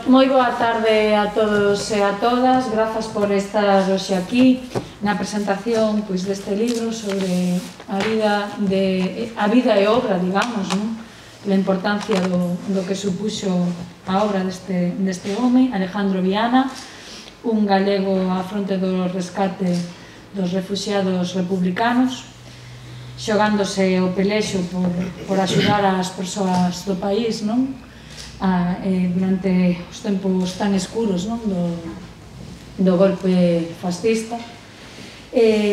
moi boa tarde a todos e a todas. Grazas por estar hoxe aquí na presentación deste libro sobre a vida e obra, digamos, a importancia do que supuxo a obra deste home, Alejandro Viana, un galego á fronte do rescate dos refuxiados republicanos, xogándose o pelexo por axudar as persoas do país, durante os tempos tan escuros do golpe fascista.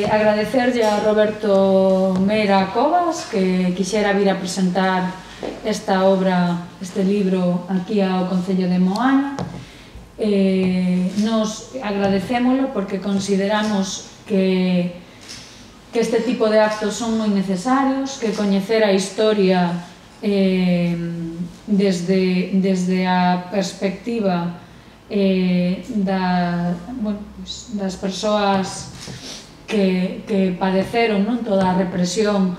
Agradecerlle a Roberto Mera Covas que quixera vir a presentar esta obra, este libro aquí ao Concello de Moaña. Nos agradecémolo porque consideramos que este tipo de actos son moi necesarios, que coñecer a historia desde a perspectiva das persoas que padeceron toda a represión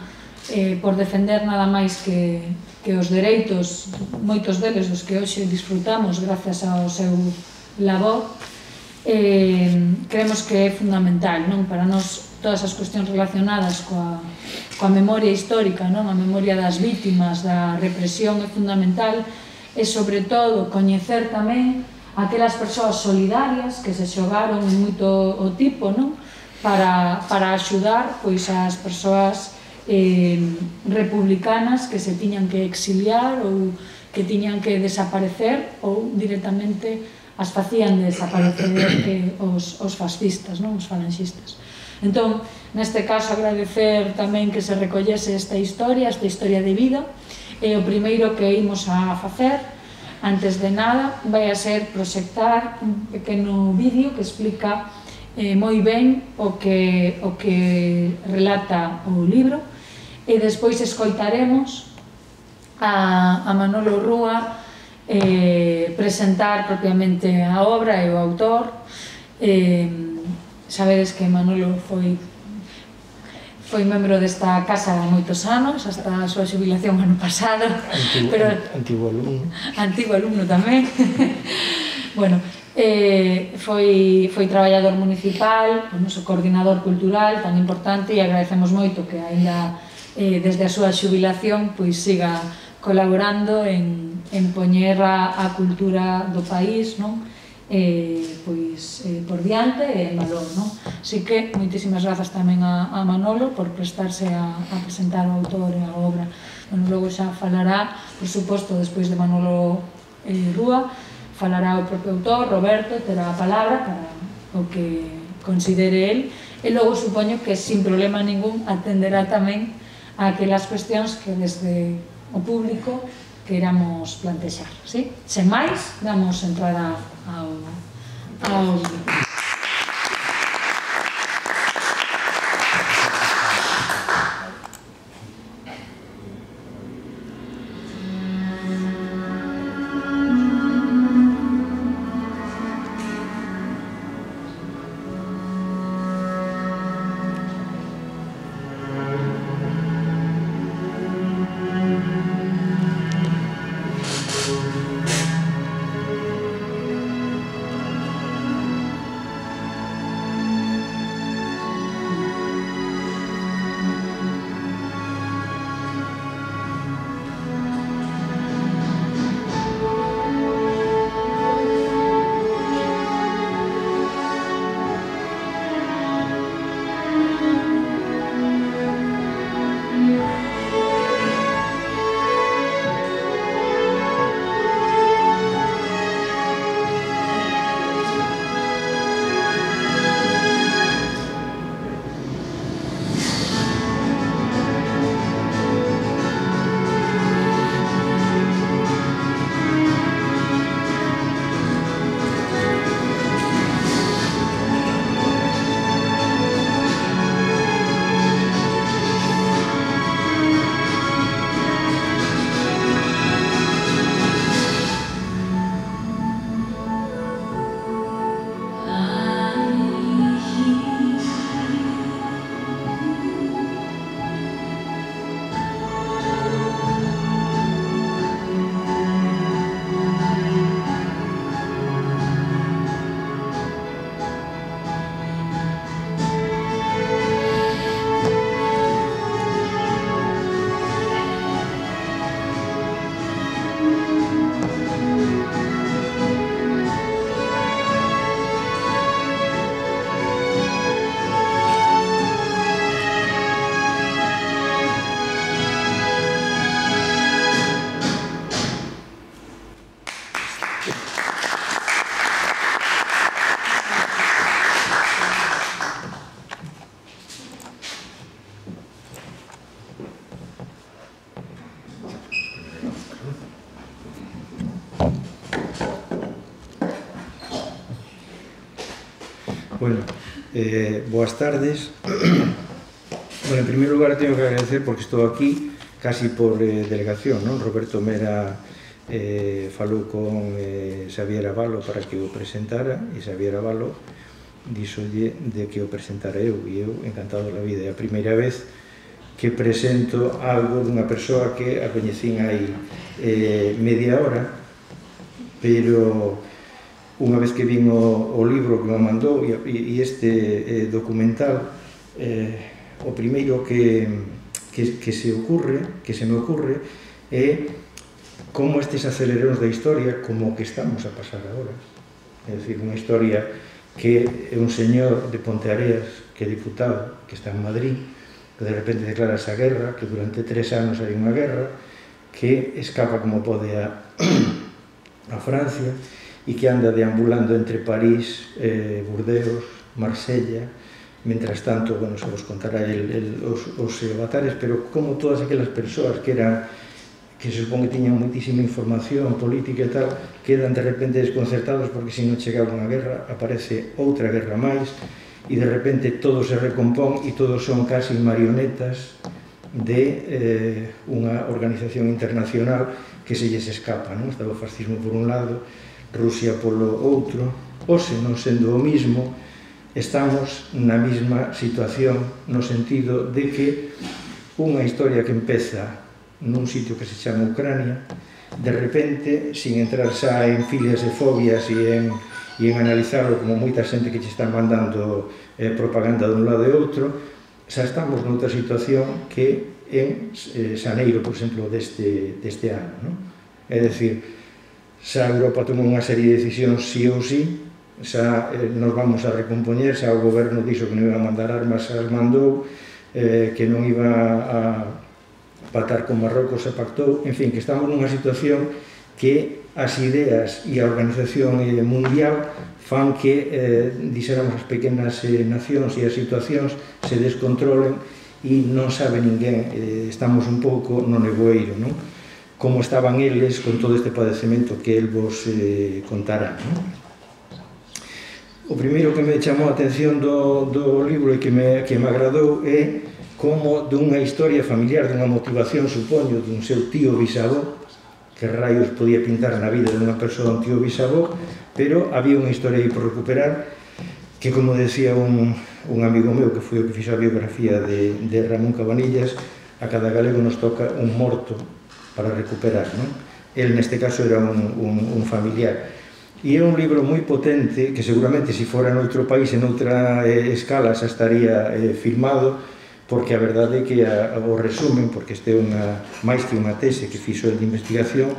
por defender nada máis que os dereitos, moitos deles dos que hoxe disfrutamos grazas ao seu labor. Creemos que é fundamental para nós todas as cuestións relacionadas coa memoria histórica, a memoria das vítimas da represión é fundamental, e sobre todo coñecer tamén aquelas persoas solidarias que se xogaron en moito o tipo para axudar as persoas republicanas que se tiñan que exiliar ou que tiñan que desaparecer ou directamente as facían desaparecer os fascistas, os falanxistas. Entón, neste caso, agradecer tamén que se recollese esta historia de vida, e o primeiro que imos a facer, antes de nada, vai a ser proxectar un pequeno vídeo que explica moi ben o que relata o libro, e despois escoitaremos a Manolo Rúa presentar propiamente a obra e o autor. Sabedes que Manolo foi membro desta casa há moitos anos, hasta a súa xubilación ano pasado. Antigo alumno. Antigo alumno tamén. Bueno, foi traballador municipal, o noso coordinador cultural tan importante, e agradecemos moito que aínda desde a súa xubilación siga colaborando en poñer a cultura do país por diante e en valor. Así que moitísimas grazas tamén a Manolo por prestarse a presentar o autor e a obra. Logo xa falará, por suposto, despois de Manolo Rúa, falará o propio autor, Roberto, terá a palabra para o que considere el, e logo supoño que sin problema ningún atenderá tamén a aquelas cuestións que desde o público queiramos plantexar. Sen máis, damos entrada ao Bueno, boas tardes. Bueno, en primeiro lugar teño que agradecer porque estou aquí casi por delegación, non? Roberto Mera falou con Xavier Abalo para que o presentara e Xavier Abalo díxolle de que o presentara eu e eu encantado da vida. É a primeira vez que presento algo dunha persoa que a coñecín hai media hora, pero unha vez que vin o libro que me mandou e este documental, o primeiro que se me ocurre é como estes aceleróns da historia, como o que estamos a pasar agora. É dicir, unha historia que é un señor de Ponteareas, que é diputado, que está en Madrid, que de repente declara esa guerra, que durante 3 anos hai unha guerra, que escapa como pode a Francia, e que anda deambulando entre París, Burdeos, Marsella. Mientras tanto, bueno, se vos contará os avatares, pero como todas aquelas persoas que se supón que tiñan moitísima información política e tal, quedan de repente desconcertados porque se non chegaba unha guerra, aparece outra guerra máis, e de repente todo se recompón e todos son casi marionetas de unha organización internacional que se lles escapa, non? Está o fascismo por un lado, Rusia polo outro, ou se non sendo o mismo, estamos na mesma situación no sentido de que unha historia que empeza nun sitio que se chama Ucrania, de repente, sin entrar xa en filias e fobias e en analizarlo como moita xente que che está mandando propaganda dun lado e outro, xa estamos noutra situación que en xaneiro, por exemplo, deste ano, non? É dicir, xa a Europa tomou unha serie de decisións sí ou sí, xa nos vamos a recompoñer, xa o goberno dixo que non iba a mandar armas, xa as mandou, que non iba a pactar con Marrocos, se pactou, en fin, que estamos nunha situación que as ideas e a organización mundial fan que, dixéramos, as pequenas nacións e as situacións se descontrolen e non sabe ninguén, estamos un pouco no nevoeiro, non? Como estaban eles con todo este padecemento que el vos contará, non? O primeiro que me chamou a atención do libro e que me agradou é como dunha historia familiar, dunha motivación, supoño, dun seu tío bisavó, que raios podía pintar na vida dunha persoa un tío bisavó, pero había unha historia aí por recuperar que, como decía un amigo meu, que foi o que fixo a biografía de Ramón Cabanillas, a cada galego nos toca un morto para recuperar, non? El, neste caso, era un familiar. E é un libro moi potente, que seguramente, se fora noutro país, en outra escala, xa estaría filmado, porque a verdade é que o resumen, porque este é máis que unha tese que fixo de investigación,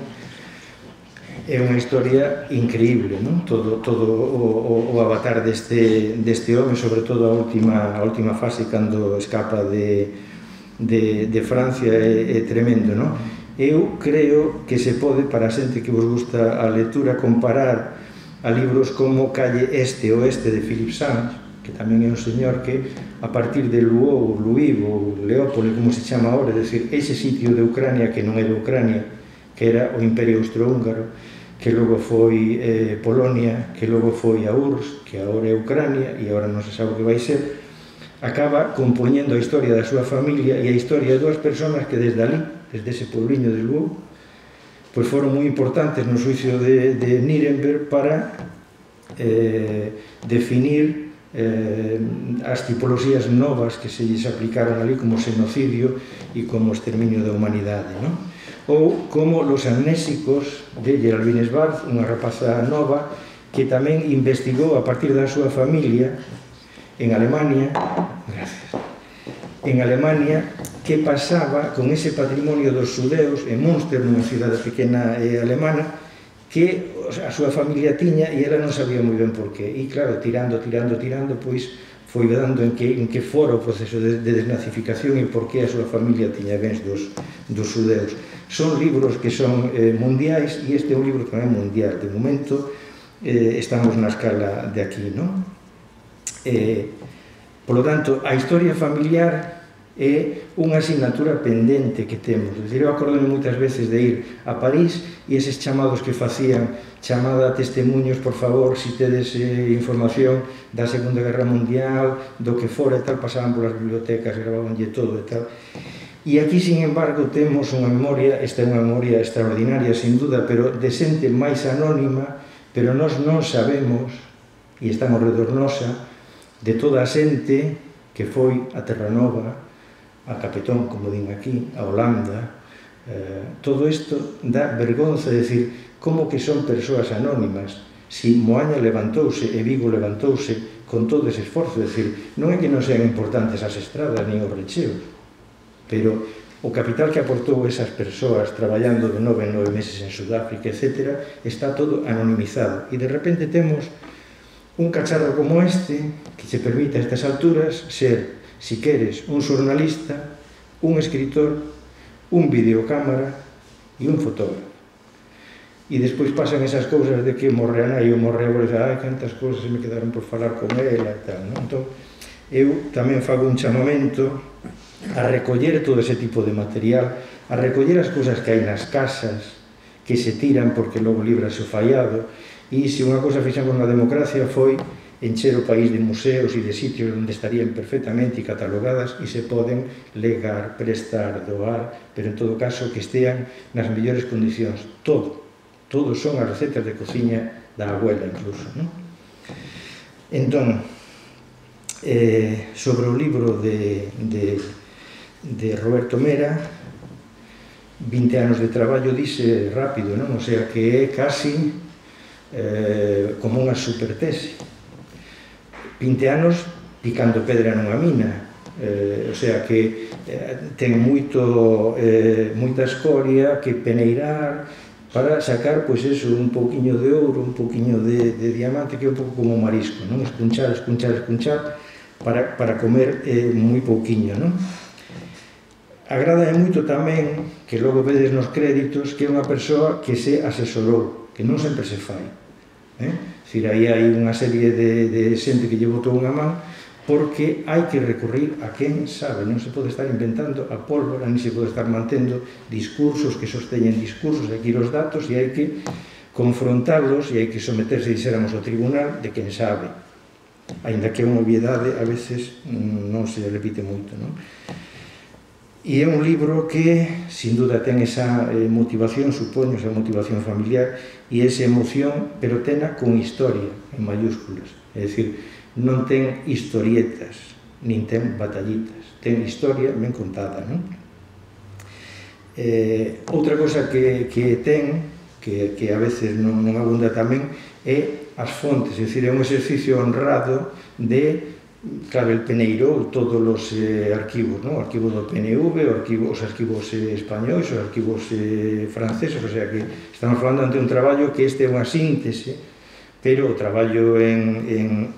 é unha historia increíble, non? Todo o avatar deste home, sobre todo a última fase, cando escapa de Francia, é tremendo, non? Eu creo que se pode, para a xente que vos gusta a lectura, comparar a libros como Calle Este Oeste de Philip Sands, que tamén é un señor que, a partir de Lvov, Lviv ou Leópoli, como se chama ahora, é dicir, ese sitio de Ucrania que non era Ucrania, que era o Imperio Austrohúngaro, que logo foi Polonia, que logo foi a URSS, que agora é Ucrania e agora non se sabe o que vai ser, acaba compoñendo a historia da súa familia e a historia de dúas persoas que desde ali, desde ese puebliño de Lvov, pois foron moi importantes no xuicio de Nuremberg para definir as tipoloxías novas que se lles aplicaron ali como xenocidio e como exterminio da humanidade, non? Ou como Los Amnésicos de Geraldine Schwartz, unha rapaza nova que tamén investigou a partir da súa familia en Alemania, que pasaba con ese patrimonio dos xudeus en Münster, nunha cidade pequena alemana, que a súa familia tiña e ela non sabía moi ben por qué. E claro, tirando, pois foi dando en que fora o proceso de desnazificación e por que a súa familia tiña bens dos xudeus. Son libros que son mundiais e este é un libro tamén mundial. De momento estamos na escala de aquí, non? Por lo tanto, a historia familiar é unha asignatura pendente que temos. É dicir, eu acordome moitas veces de ir a París e eses chamados que facían chamada a testemunhos, por favor, si tedes información da Segunda Guerra Mundial, do que fora e tal, pasaban polas bibliotecas, gravabanlle todo e tal. E aquí, sin embargo, temos unha memoria, esta é unha memoria extraordinaria, sin duda, pero de xente máis anónima, pero nós non sabemos, e están ao redor nosa, de toda a xente que foi a Terranova, a Capetón, como din aquí, a Holanda. Todo isto dá vergonza, de decir, como que son persoas anónimas, si Moaña levantouse e Vigo levantouse con todo ese esforzo, de decir, non é que non sean importantes as estradas nin os recheos, pero o capital que aportou esas persoas traballando de 9 en 9 meses en Sudáfrica, etc., está todo anonimizado. E de repente temos un cacharro como este, que se permite a estas alturas ser, si queres, un xornalista, un escritor, un videocámara e un fotógrafo. E despois pasan esas cousas de que morre a nai ou morre a abuela, e ai, cantas cousas se me quedaron por falar con ela e tal, non? Entón, eu tamén fago un chamamento a recoller todo ese tipo de material, a recoller as cousas que hai nas casas, que se tiran porque logo librase o fallado, e se unha cousa fixamos na democracia foi encher o país de museos e de sitios onde estarían perfectamente catalogadas e se poden legar, prestar, doar, pero en todo caso que estean nas mellores condicións. Todo son as recetas de cociña da abuela incluso, non? Entón, sobre o libro de Roberto Mera, 20 anos de traballo dice rápido, non? O sea que é casi como unha supertese. 20 anos picando pedra nunha mina, o sea que ten moita escoria que peneirar para sacar, pois eso, un pouquiño de ouro, un pouquiño de diamante, que é un pouco como o marisco, non? Escunchar para comer moi pouquiño, non? Agrádame moito tamén, que logo vedes nos créditos, que é unha persoa que se asesorou, que non sempre se fai. Dicir, aí hai unha serie de xente que lle botou unha man, porque hai que recurrir a quen sabe, non se pode estar inventando a pólvora, ni se pode estar mantendo discursos que sosteñen discursos, hai que ir os datos e hai que confrontarlos e hai que someterse, dixéramos, ao tribunal de quen sabe, aínda que é unha obviedade, a veces non se repite moito, non? E é un libro que, sin duda, ten esa motivación, supoño, esa motivación familiar e esa emoción, pero tena con historia, en mayúsculas. É dicir, non ten historietas, nin ten batallitas, ten historia ben contada, non? Outra cosa que ten, que a veces non abunda tamén, é as fontes, é dicir, é un exercicio honrado de... Claro, el peneirou todos os arquivos, o arquivo do PNV, os arquivos españois, os arquivos franceses, o sea que estamos falando ante un traballo que este é unha síntese, pero o traballo en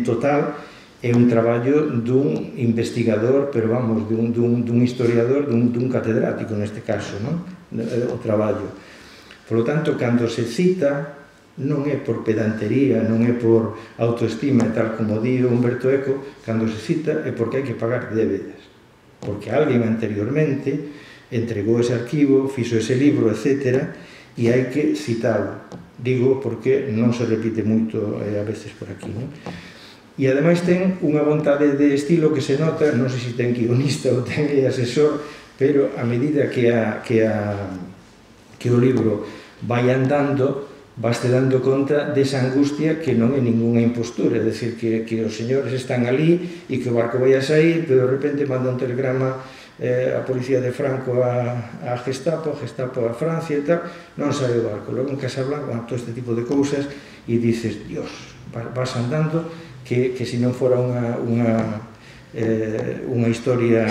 total é un traballo dun investigador, pero vamos, dun historiador, dun catedrático neste caso, o traballo. Por lo tanto, cando se cita, non é por pedantería, non é por autoestima, tal como di Humberto Eco, cando se cita é porque hai que pagar débedas, porque alguén anteriormente entregou ese arquivo, fixo ese libro, etc., e hai que citalo. Digo porque non se repite moito a veces por aquí, non? E ademais ten unha vontade de estilo que se nota, non sei se ten guionista ou ten asesor, pero a medida que o libro vai andando, vaste dando conta desa angustia que non é ninguna impostura, é dicir, que os señores están ali e que o barco vai a sair, pero de repente manda un telegrama a policía de Franco a Gestapo a Francia e tal, non sai o barco. Logo en Casablanca, todo este tipo de cousas, e dices, Dios, vas andando, que se non fora unha historia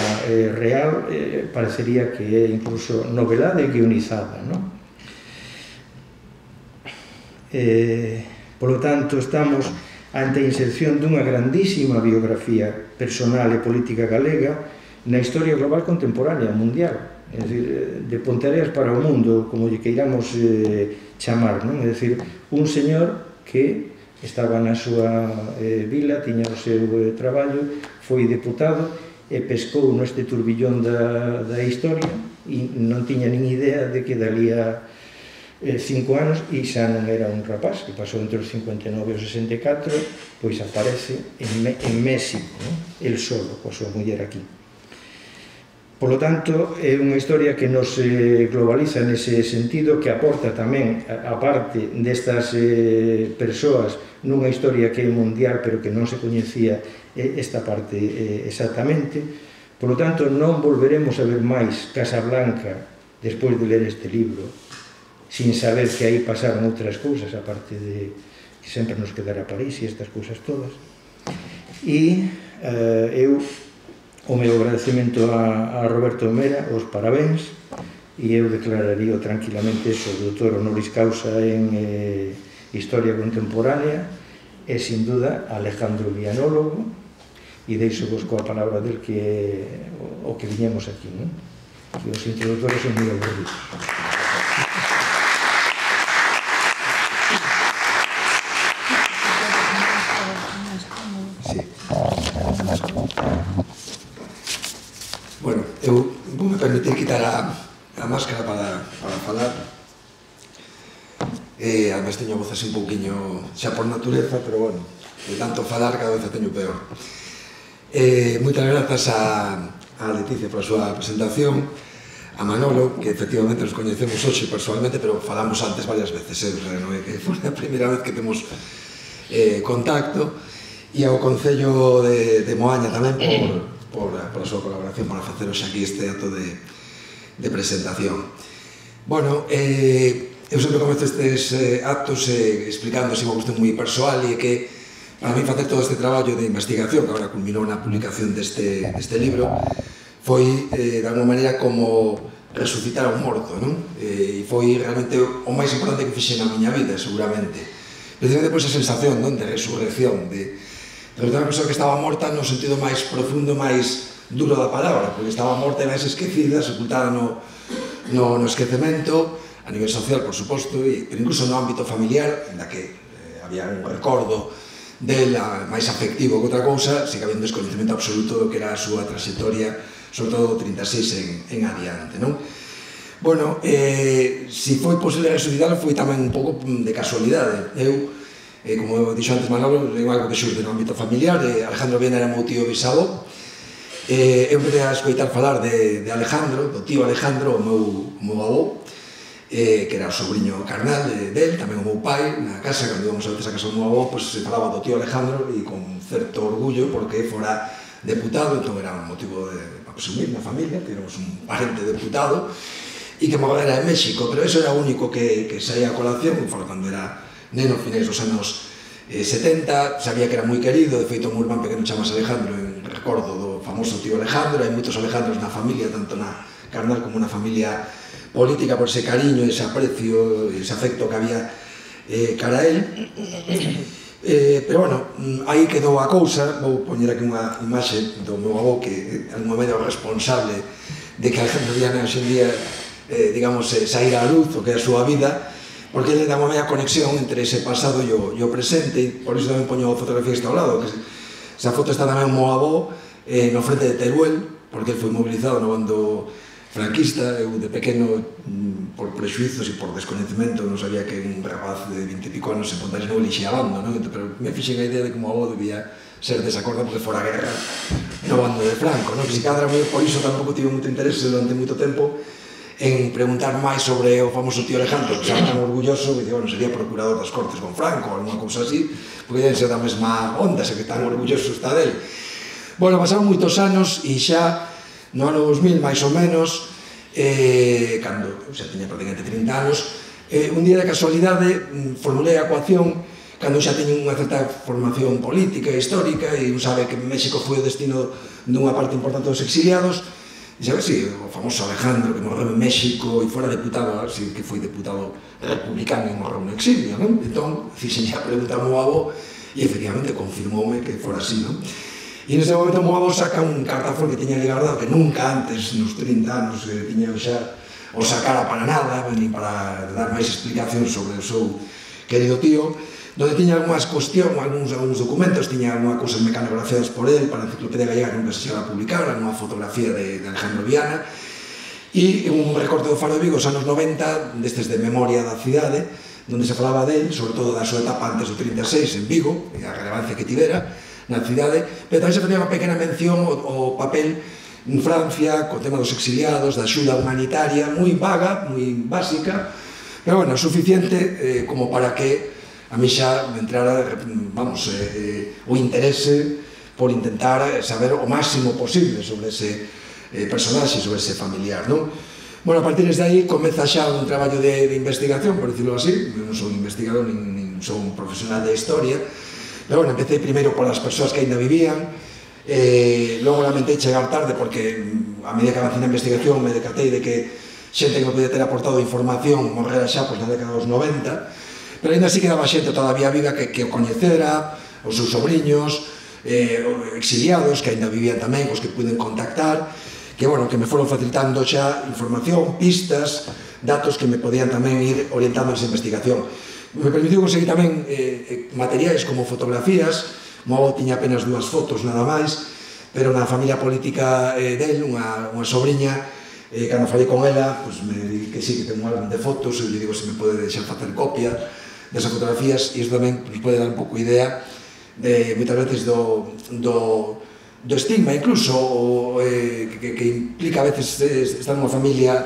real, parecería que é incluso novelada e guionizada, non? Por lo tanto, estamos ante a inserción dunha grandísima biografía personal e política galega na historia global contemporánea, mundial, é dicir, de Ponteareas para o mundo, como lle queiramos chamar, non? É dicir, un señor que estaba na súa vila, tiña o seu traballo, foi deputado e pescou neste turbillón da historia e non tiña nin idea de que dalía 5 anos e xa non era un rapaz que pasou entre os 59 e os 64, pois aparece en México, el solo, coa súa muller aquí. Por lo tanto, é unha historia que nos globaliza nese sentido, que aporta tamén, a parte destas persoas, nunha historia que é mundial, pero que non se coñecía esta parte exactamente. Por lo tanto, non volveremos a ver máis Casablanca despois de ler este libro, sin saber que aí pasaron outras cousas, aparte de que sempre nos quedará París e estas cousas todas. E eu o meu agradecemento a Roberto Mera, os parabéns, e eu declararía tranquilamente o doutor honoris causa en Historia Contemporánea, e sin duda Alejandro Vianólogo, e deixo vos coa palabra del que é o que viñemos aquí, que os introductores son moi aburridos. Bueno, eu vou me permitir quitar a máscara para falar. Además teño a voz así un pouquiño xa por natureza, pero bueno, de tanto falar cada vez a teño peor. Moitas grazas a Leticia pola súa presentación, a Manolo, que efectivamente nos coñecemos hoxe personalmente, pero falamos antes varias veces, non é que foi a primeira vez que temos contacto, e ao Concello de Moaña tamén por a súa colaboración para facer hoxe aquí este acto de presentación. Bueno, eu sempre comezo estes actos explicando así unha cuestión moi persoal, e que para mí facer todo este traballo de investigación, que agora culminou na publicación deste libro, foi de alguma maneira como resucitar a un morto, non? E foi realmente o máis importante que fixe na miña vida, seguramente. Precisamente por esa sensación de resurrección, de unha persoa que estaba morta no sentido máis profundo, máis duro da palabra, porque estaba morta e máis esquecida, sepultada no esquecemento, a nivel social, por suposto, pero incluso no ámbito familiar, en la que había un recordo dela máis afectivo que outra cousa, se que había un descoñecemento absoluto do que era a súa trayectoria, sobre todo do 36 en adiante, non? Bueno, se foi posible resucitarlo foi tamén un pouco de casualidade. Eu, como dixo antes Manolo, é algo que xurde no ámbito familiar. Alejandro Viana era meu tío bisavó. Eu empecé a escoitar falar de Alejandro, do tío Alejandro, o meu avó, que era o sobrinho carnal del, tamén o meu pai, na casa, cando íbamos a veces a casa do meu avó, se falaba do tío Alejandro, e con certo orgullo, porque fora deputado, entón era un motivo de presumir na familia, que éramos un parente deputado, e que morrera en México, pero eso era o único que saía a colación, cando era neno, finais dos anos 70, sabía que era moi querido. De feito, o meu irmán pequeno chamase Alejandro en recordo do famoso tío Alejandro. Hai moitos Alejandros na familia, tanto na carnal como na familia política, por ese cariño, ese aprecio, ese afecto que había cara a él. Pero bueno, aí quedou a cousa. Vou poñer aquí unha imaxe do meu avó, que é algún medio responsable de que Alejandro Viana hoxe en día, digamos, saíra a luz o que é a súa vida, porque ele dá unha media conexión entre ese pasado e o presente, e por iso tamén poño a fotografía que está ao lado, que esa foto está tamén o meu avó no frente de Teruel, porque ele foi mobilizado no bando franquista. Eu de pequeno, por prexuizos e por desconhecimento, non sabía que un rapaz de 20 e pico anos se Pontares non elixía bando, pero me fixen a idea de que o meu avó debía ser desacordo porque fora a guerra no bando de Franco, que se cadra por iso tampouco tive moito interese durante moito tempo en preguntar máis sobre o famoso tío Alejandro, que estaba tan orgulloso, que sería procurador das Cortes con Franco, ou alguna cousa así, porque deben ser da mesma onda, se que tan orgulloso está del. Bueno, pasaron moitos anos, e xa no ano 2000, máis ou menos, cando xa tiña prácticamente 30 anos, un día de casualidade formulei a ecuación, cando xa teño unha certa formación política e histórica, e un sabe que México foi o destino dunha parte importante dos exiliados. E sabes, o famoso Alejandro, que morreu en México e fora deputado, así que foi deputado republicano e morreu no exilio, non? Entón, fixen a pregunta ao meu avó e efectivamente confirmoume que fora así, non? E nese momento o meu avó saca un cartafón que tiña guardado, que nunca antes, nos 30 anos, tiña xa o sacara para nada, ni para dar máis explicacións sobre o seu querido tío, donde tiña algunhas cuestións, algúns documentos, tiña algunhas cousas mecanografiadas por él para a Enciclopedia Gallega que nunca se chegaba a publicar, unha fotografía de Alejandro Viana, e un recorte do Faro de Vigo dos anos 90, destes de memoria da cidade, onde se falaba del, sobre todo da súa etapa antes do 36 en Vigo, e a relevancia que tivera na cidade, pero tamén se facía unha pequena mención ao papel en Francia, co tema dos exiliados, da axuda humanitaria, moi vaga, moi básica, pero, bueno, suficiente como para que a mí xa me entrara, vamos, o interese por intentar saber o máximo posible sobre ese personaxe, sobre ese familiar, non? Bueno, a partir de aí comeza xa un traballo de investigación, por decirlo así, non sou un investigador, nin sou un profesional de historia, pero, bueno, empecé primeiro por as persoas que ainda vivían, logo lamentei chegar tarde porque a medida que avancé na investigación me decatei de que xente que me podía ter aportado información morrera xa na década dos 90, pero ainda así quedaba xente todavía viva que o coñecera, os seus sobrinhos, exiliados que ainda vivían tamén, cos que puiden contactar, que, bueno, que me foron facilitando xa información, pistas, datos que me podían tamén ir orientando esa investigación. Me permitiu conseguir tamén materiais como fotografías. Mo avó tiña apenas 2 fotos, nada máis, pero na familia política del, unha sobriña, cando falei con ela, me di que sí, que ten un álbum de fotos, e lle digo se me pode deixar facer copia desas fotografías, e isto tamén nos pode dar un pouco idea de, moitas veces, do estigma, incluso, que implica a veces estar nunha familia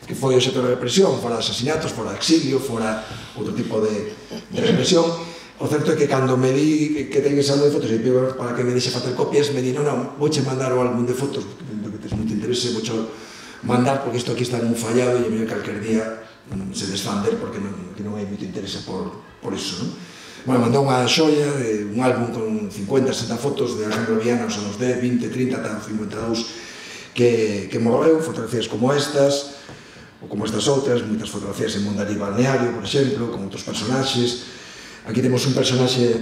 que foi obxecto de represión, fora de asasinatos, fora de exilio, fora outro tipo de represión. O certo é que cando me di que ten ese álbum de fotos e pido para que me deixe facer copias, me di, non, vouche mandar o álbum de fotos, porque tens moito interese, vouche mandar, porque isto aquí está nun fallado e mellor calquer día se desfan del, porque non hai moito interese por iso, non? Bueno, mandou unha xoia, un álbum con 50, 60 fotos de Alejandro Viana aos anos 10, 20, 30, ata 52, que morreu, fotografías como estas, ou como estas outras, moitas fotografías en Mondariz Balneario, por exemplo, con outros personaxes. Aquí temos un personaxe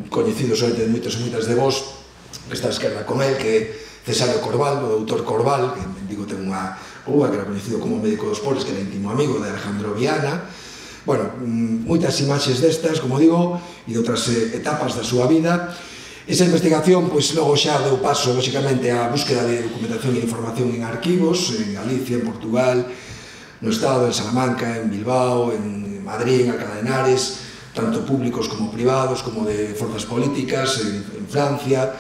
coñecido sobre de moitos e moitas de vós, que está á esquerda con el, que é Cesario Corval, o doutor Corval, que en Vigo ten unha rúa que era coñecido como médico dos pobres, que era íntimo amigo de Alejandro Viana. Bueno, moitas imaxes destas, como digo, e de outras etapas da súa vida. Esa investigación, pois, logo xa deu paso, lóxicamente, á búsqueda de documentación e información en arquivos, en Galicia, en Portugal, no Estado, en Salamanca, en Bilbao, en Madrid, en Alcalá de Henares, tanto públicos como privados, como de forzas políticas, en Francia,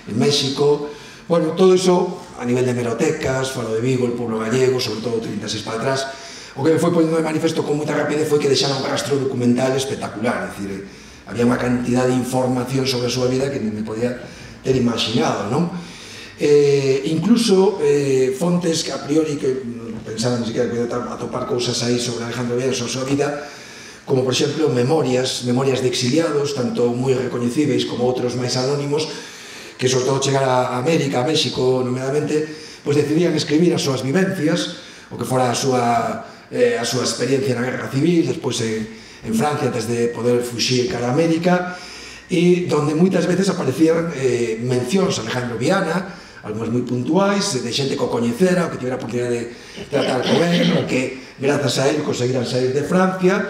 en México. Bueno, todo iso a nivel de hemerotecas, Faro de Vigo, el pueblo gallego, sobre todo 36 para atrás. O que me foi ponendo de manifesto con moita rapidez foi que deixara un rastro documental espectacular, é dicir, había unha cantidad de información sobre a súa vida que nem me podía ter imaginado, non? Incluso fontes que a priori que pensaban ni siquiera que podía atopar cousas aí sobre Alejandro Viana, sobre a súa vida, como, por exemplo, memorias de exiliados, tanto moi recoñecíveis como outros máis anónimos, que, sobre todo, chegar a América, a México, nomeadamente, pois decidían escribir as súas vivencias, o que fora a súa experiencia na Guerra Civil, despois en Francia, antes de poder fuxir cara a América, e donde moitas veces aparecían mencións a Alejandro Viana, algunhas moi puntuais, de xente que o coñecera, o que tivera a oportunidade de tratar con él, o que, grazas a él, conseguiran sair de Francia.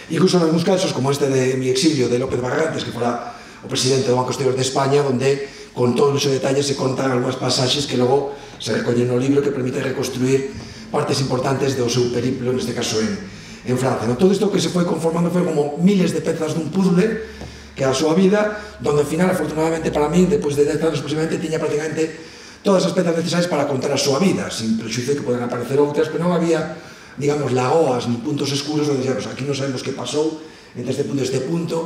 Incluso en algúns casos, como este de mi exilio de López Barrantes, que fora o presidente do Banco Exterior de España, donde con todo ese detalle se contan algunhas pasaxes que logo se recollen no libro, que permite reconstruir partes importantes do seu periplo, neste caso en Francia. Todo isto que se foi conformando foi como miles de pezas dun puzzle que a súa vida, donde ao final, afortunadamente para mí, depois de 10 anos aproximadamente, tiña prácticamente todas as pezas necesarias para contar a súa vida, sin prexuicio que poden aparecer outras, pero non había, digamos, lagoas ni puntos escuros onde dixemos, aquí non sabemos que pasou entre este punto e este punto.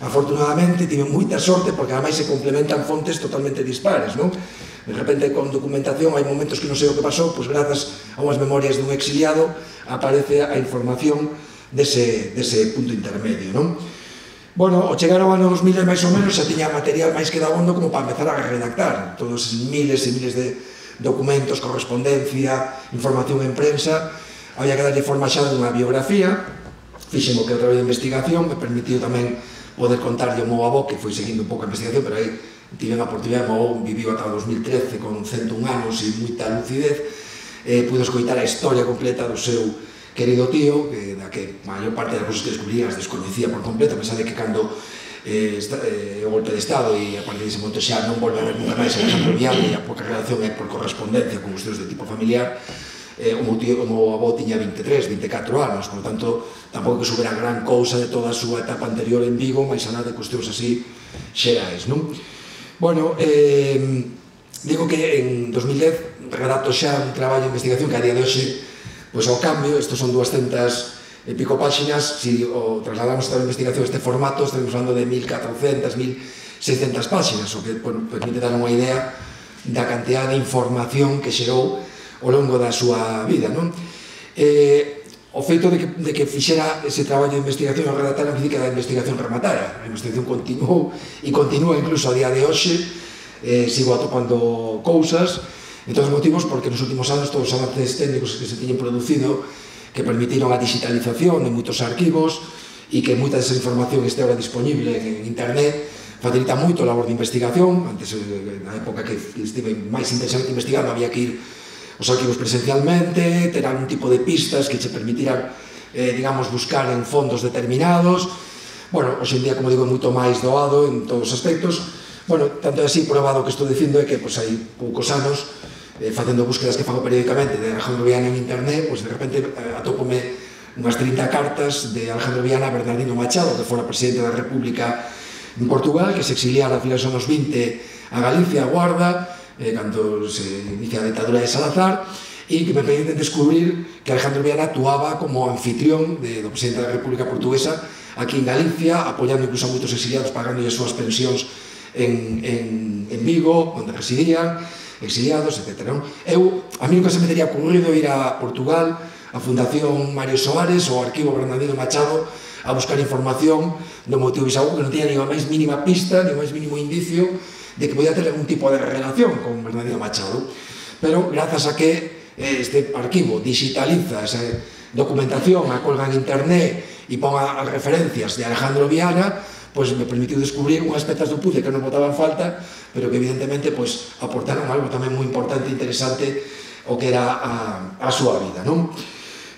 Afortunadamente, tive moita sorte, porque ademais se complementan fontes totalmente dispares, non? De repente, con documentación, hai momentos que non sei o que pasou, pois grazas a unhas memorias dun exiliado, aparece a información dese punto intermedio, non? Bueno, ao chegar ao ano 2000, máis ou menos, xa tiña material máis que dabondo como para empezar a redactar todos esos miles e miles de documentos, correspondencia, información en prensa. Había que darlle forma xa dunha biografía, fixen o que outra vez de investigación, me permitiu tamén poder contarlle o meu avó, que foi seguindo un pouco a investigación, pero aí tive a oportunidade, o meu avó viviu ata 2013 con 101 anos e moita lucidez, pude escoitar a historia completa do seu querido tío, da que a maior parte das cousas que descubría as desconocía por completo, a pesar de que cando o golpe de Estado e a partir dese momento xa non volve a ver nunca máis Alejandro Viana e a pouca relación é por correspondencia con os teus de tipo familiar. O meu avó tiña 23, 24 anos, por lo tanto tampouco que subera gran cousa de toda a súa etapa anterior en Vigo, máis a nada de cuestións así xerais, non? Bueno, digo que en 2010 redacto xa un traballo de investigación que a día de hoxe, pois ao cambio, estos son 200 e pico páxinas, si o trasladamos esta investigación a este formato, estaremos falando de 1400, 1600 páxinas, o que permite dar unha idea da cantidad de información que xerou ao longo da súa vida, non? O feito de que fixera ese traballo de investigación ao redactar non significa que a investigación rematara. A investigación continuou e continúa incluso a día de hoxe. Sigo atopando cousas, e todos os motivos porque nos últimos anos todos os avances técnicos que se tiñen producido que permitiron a digitalización de moitos arquivos e que moita desa información este ahora disponible en internet facilita moito a labor de investigación. Antes, na época que estive máis intensamente investigando, había que ir aos arquivos presencialmente, ter algún tipo de pistas que che permitiran, digamos, buscar en fondos determinados. Bueno, hoxe en día, como digo, é moito máis doado en todos os aspectos. Bueno, tanto é así probado que estou dicindo é que hai poucos anos, facendo búsquedas que fago periódicamente de Alejandro Viana en internet, de repente atópome unhas 30 cartas de Alejandro Viana a Bernardino Machado, que fora presidente da República en Portugal, que se exiliara a finais dos anos 20 a Galicia, a Guarda, cando se inicia a ditadura de Salazar, e que me permiten descubrir que Alejandro Viana actuaba como anfitrión do presidente da República Portuguesa aquí en Galicia, apoiando incluso a moitos exiliados, pagando as súas pensións en Vigo, onde residían, exiliados, etc. A mí nunca se me teria ocurrido ir a Portugal, a Fundación Mario Soares ou ao Arquivo Bernardino Machado a buscar información do meu tío bisabuelo, que non tiña ni a máis mínima pista, ni o máis mínimo indicio de que podía ter algún tipo de relación con Bernardino Machado. Pero, grazas a que este arquivo digitaliza esa documentación, a colga en internet e pon as referencias de Alejandro Viana, pois me permitiu descubrir unhas pezas do puzzle que non botaban falta, pero que evidentemente aportaron algo tamén moi importante e interesante o que era a súa vida, non?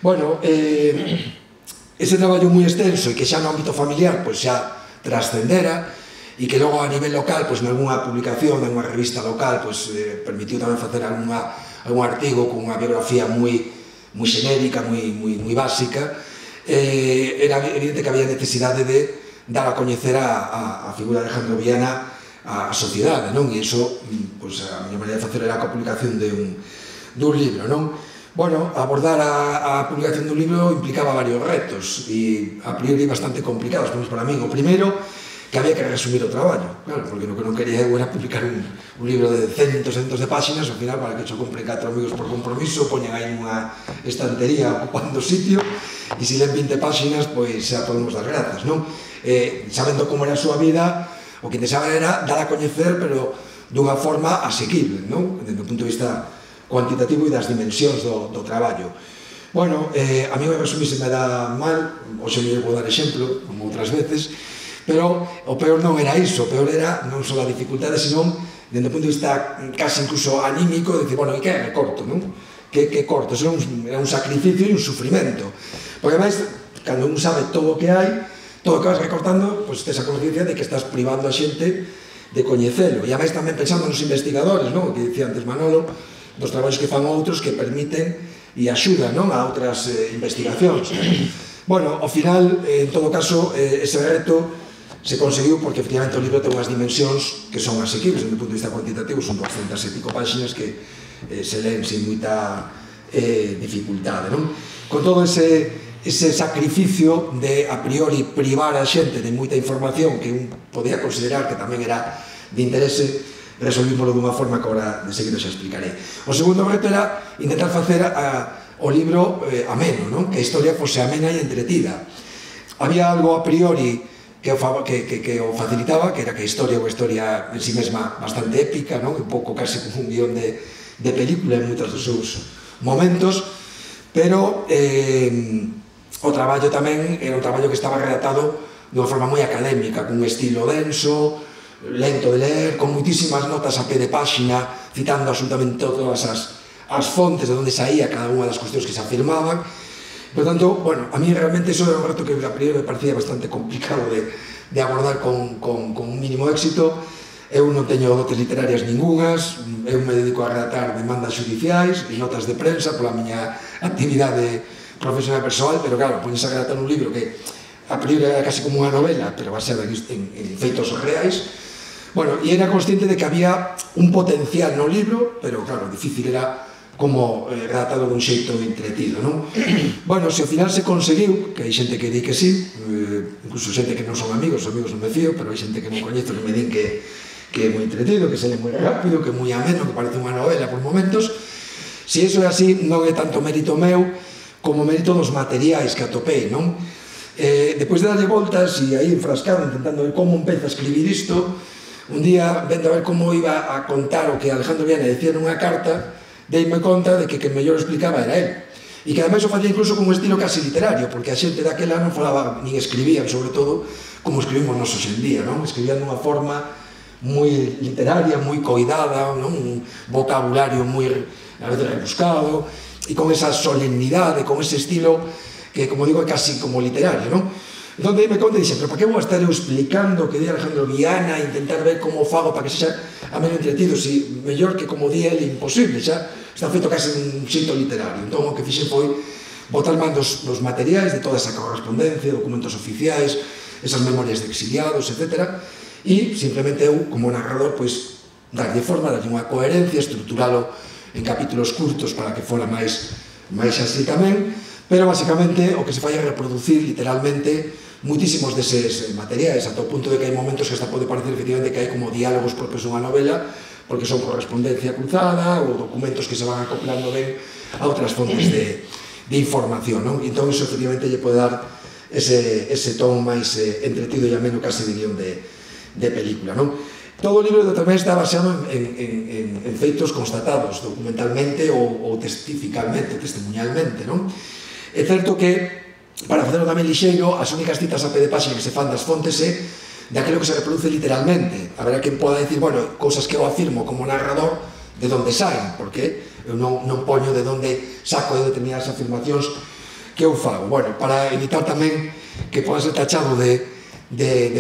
Bueno, ese traballo moi extenso e que xa no ámbito familiar xa trascendera e que logo a nivel local, nalgúna publicación, nalgúna revista local, permitiu tamén facer algún artigo con unha biografía moi xenérica, moi básica. Era evidente que había necesidade de dar a coñecer a figura de Alejandro Viana á sociedade, non? E iso, a miña maneira de facer era a publicación dun libro, non? Bueno, abordar a publicación dun libro implicaba varios retos e a priori bastante complicados, por para mí. O primeiro, que había que resumir o traballo, claro, porque o que non quería eu era publicar un libro de centos de páxinas, ao final, para que xo compren 4 amigos por compromiso, poñen aí unha estantería ocupando sitio, e se len 20 páxinas, xa podemos dar grazas, non? Sabendo como era a súa vida, o que interesaba era dar a coñecer, pero dunha forma asequible, non? Desde o punto de vista cuantitativo e das dimensións do traballo. Bueno, a mí o resumir se me dá mal, hoxe me vou dar exemplo, como outras veces, pero o peor non era iso, o peor era non só a dificultade, senón, desde o punto de vista casi incluso anímico, de dicir, bueno, e que é? Corto, non? Que corto? Eso era un sacrificio e un sufrimento. Porque, ademais, cando un sabe todo o que hai, todo o que vas recortando, tes a conciencia de que estás privando a xente de coñecelo. E, ademais, tamén pensando nos investigadores, non? Que dicía antes Manolo, dos traballos que fan outros que permiten e axudan a outras investigacións. Bueno, ao final, en todo caso, ese reto se conseguiu porque efectivamente o libro ten unhas dimensións que son asequibles desde o punto de vista cuantitativo, son 200 e pico páxinas que se leen sin moita dificultade, non? Con todo ese sacrificio de a priori privar a xente de moita información que un podía considerar que tamén era de interese, resolvímoslo dunha forma que agora de seguido xa explicaré. O segundo reto era intentar facer o libro ameno, non? Que a historia fose amena e entretida. Había algo a priori que o facilitaba, que era que a historia é unha historia en si mesma bastante épica, un pouco casi como un guión de película en moitos dos seus momentos, pero o traballo tamén era un traballo que estaba redactado de unha forma moi académica, con un estilo denso, lento de leer, con moitísimas notas a pé de páxina, citando absolutamente todas as fontes de onde saía cada unha das cuestións que se afirmaban. Por tanto, bueno, a mí realmente eso era un reto que a priori me parecía bastante complicado de abordar con un mínimo éxito. Eu non teño dotes literarias ningunhas, eu me dedico a redactar demandas judiciais e notas de prensa pola miña actividade profesional persoal, pero claro, poñes a redactar un libro que a priori era casi como unha novela, pero baseada en feitos reais. Bueno, e era consciente de que había un potencial no libro, pero claro, difícil era como redactado dun xeito entretido, non? Bueno, se ao final se conseguiu, que hai xente que di que sí, incluso xente que non son amigos non me fío, pero hai xente que non coñezo que me din que é moi entretido, que se lee moi rápido, que é moi ameno, que parece unha novela por momentos. Se iso é así, non é tanto mérito meu como mérito dos materiais que atopei, non? Depois de darlle voltas e aí enfrascado intentando ver como empeza a escribir isto, un día, vendo a ver como iba a contar o que Alejandro Viana decía nunha carta, deime conta de que quen mellor explicaba era él. E que ademais o facía incluso con un estilo casi literario, porque a xente daquela non falaba, nin escribían, sobre todo, como escribimos nos hoxe en día, non? Escribían dunha forma moi literaria, moi coidada, non? Un vocabulario moi, a veces, rebuscado, e con esa solemnidade, con ese estilo que, como digo, é casi como literario, non? Entón, me conta e dixe, pero para que vou estar eu explicando o que di Alejandro Viana, intentar ver como fago para que sexa a menos entretido, si mellor que como di ele, imposible, xa está feito case un xeito literario. Entón, o que fixe foi botar man dos materiais de toda esa correspondencia, documentos oficiais, esas memorias de exiliados, etc., e simplemente eu, como narrador, pois, darlle forma, darlle unha coherencia, estruturalo en capítulos curtos para que fora máis así tamén, pero basicamente o que se fai é reproducir literalmente muitísimos deses materiais, ata o punto de que hai momentos que hasta pode parecer efectivamente que hai como diálogos propios dunha novela, porque son correspondencia cruzada ou documentos que se van acoplando ben a outras fontes de información, non? Entón, iso efectivamente lle pode dar ese ton máis entretido e ameno case de guión de película, non? Todo o libro tamén está baseado en feitos constatados documentalmente ou testimunialmente, non? É certo que, para facerlo tamén lixeiro, as únicas citas a pé de páxina que se fan das fontes é daquilo que se reproduce literalmente. Haberá quen poda dicir, bueno, cousas que eu afirmo como narrador, de onde saen, porque eu non poño de onde saco de determinadas afirmacións que eu fago. Bueno, para evitar tamén que poda ser tachado de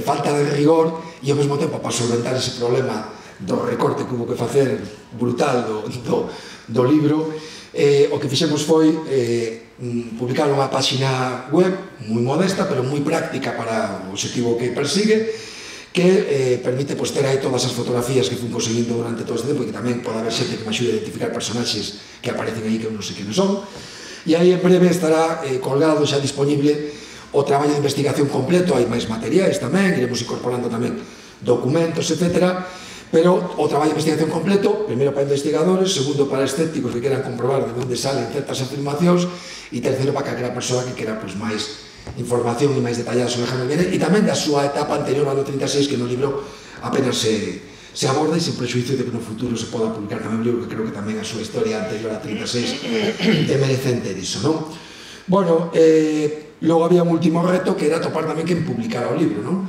falta de rigor e ao mesmo tempo para solventar ese problema do recorte que hubo que facer brutal do libro, o que fixemos foi publicar unha páxina web moi modesta pero moi práctica para o objetivo que persigue, que permite ter aí todas as fotografías que fui conseguindo durante todo este tempo e que tamén pode haber xente que me axude a identificar personaxes que aparecen aí que eu non sei quenes son, e aí en breve estará colgado xa disponible o traballo de investigación completo. Hai máis materiais tamén, iremos incorporando tamén documentos, etc. Pero o traballo de investigación completo, primeiro para investigadores, segundo para escépticos que queran comprobar de onde salen certas afirmacións, e terceiro para calquera persoa que quera máis información e máis detallada sobre Alejandro Viana e tamén da súa etapa anterior ao ano 36, que no libro apenas se aborda, e sen prejuicio de que no futuro se poda publicar tamén un libro que creo que tamén a súa historia anterior a 36 merece enter iso, non? Bueno, logo había un último reto que era topar tamén quen publicara o libro, non?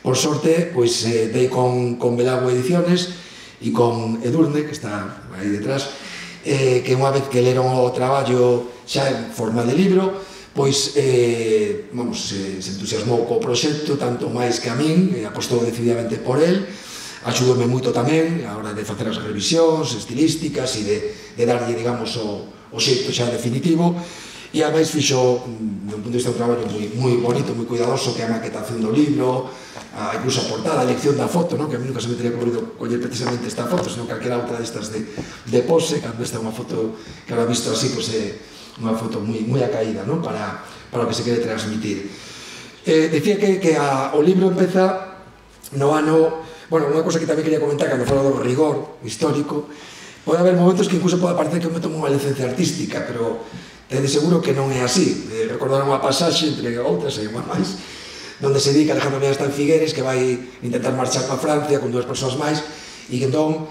Por sorte, pois dei con Belagua Ediciones e con Edurne, que está aí detrás, que unha vez que leron o traballo xa en forma de libro, pois, vamos, se entusiasmou co proxecto, tanto máis que a min, apostou decididamente por el, axudoume moito tamén a hora de facer as revisións estilísticas e de darlle, digamos, o xeito xa definitivo. E ademais fixo, do punto de vista, un traballo moi bonito, moi cuidadoso, que é a maquetación do libro, incluso a portada, a elección da foto, que a mí nunca se me teria ocurrido coller precisamente esta foto, senón calquera outra destas de pose, cando esta é unha foto que ahora visto así, pois é unha foto moi acaída, para o que se quere transmitir. Decía que o libro empeza no ano... Bueno, unha cosa que tamén quería comentar, cando falo do rigor histórico, pode haber momentos que incluso pode parecer que eu me tomo unha licencia artística, pero de seguro que non é así. Recordaron unha pasaxe, entre outras, hai unha máis, onde se di que Alejandro Viana está en Figueres, que vai intentar marchar para Francia con 2 persoas máis, e que entón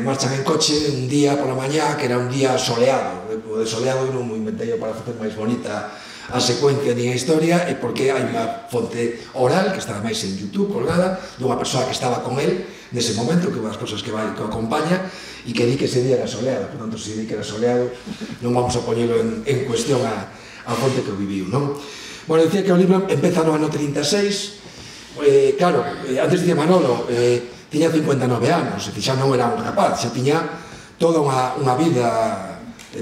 marchan en coche un día pola mañá, que era un día soleado. O de soleado non me inventei para facer máis bonita a secuencia ni a historia, e porque hai unha fonte oral, que está máis en YouTube colgada, dunha persoa que estaba con el nese momento, que é unha das persoas que o acompaña, e que di que ese día era soleado. Por tanto, se di que era soleado, non vamos a poñelo en cuestión a a fonte que o viviu, non? Bueno, dicía que o libro empeza no ano 36, claro, antes dicía Manolo, tiña 59 anos, xa non era un rapaz, xa tiña toda unha vida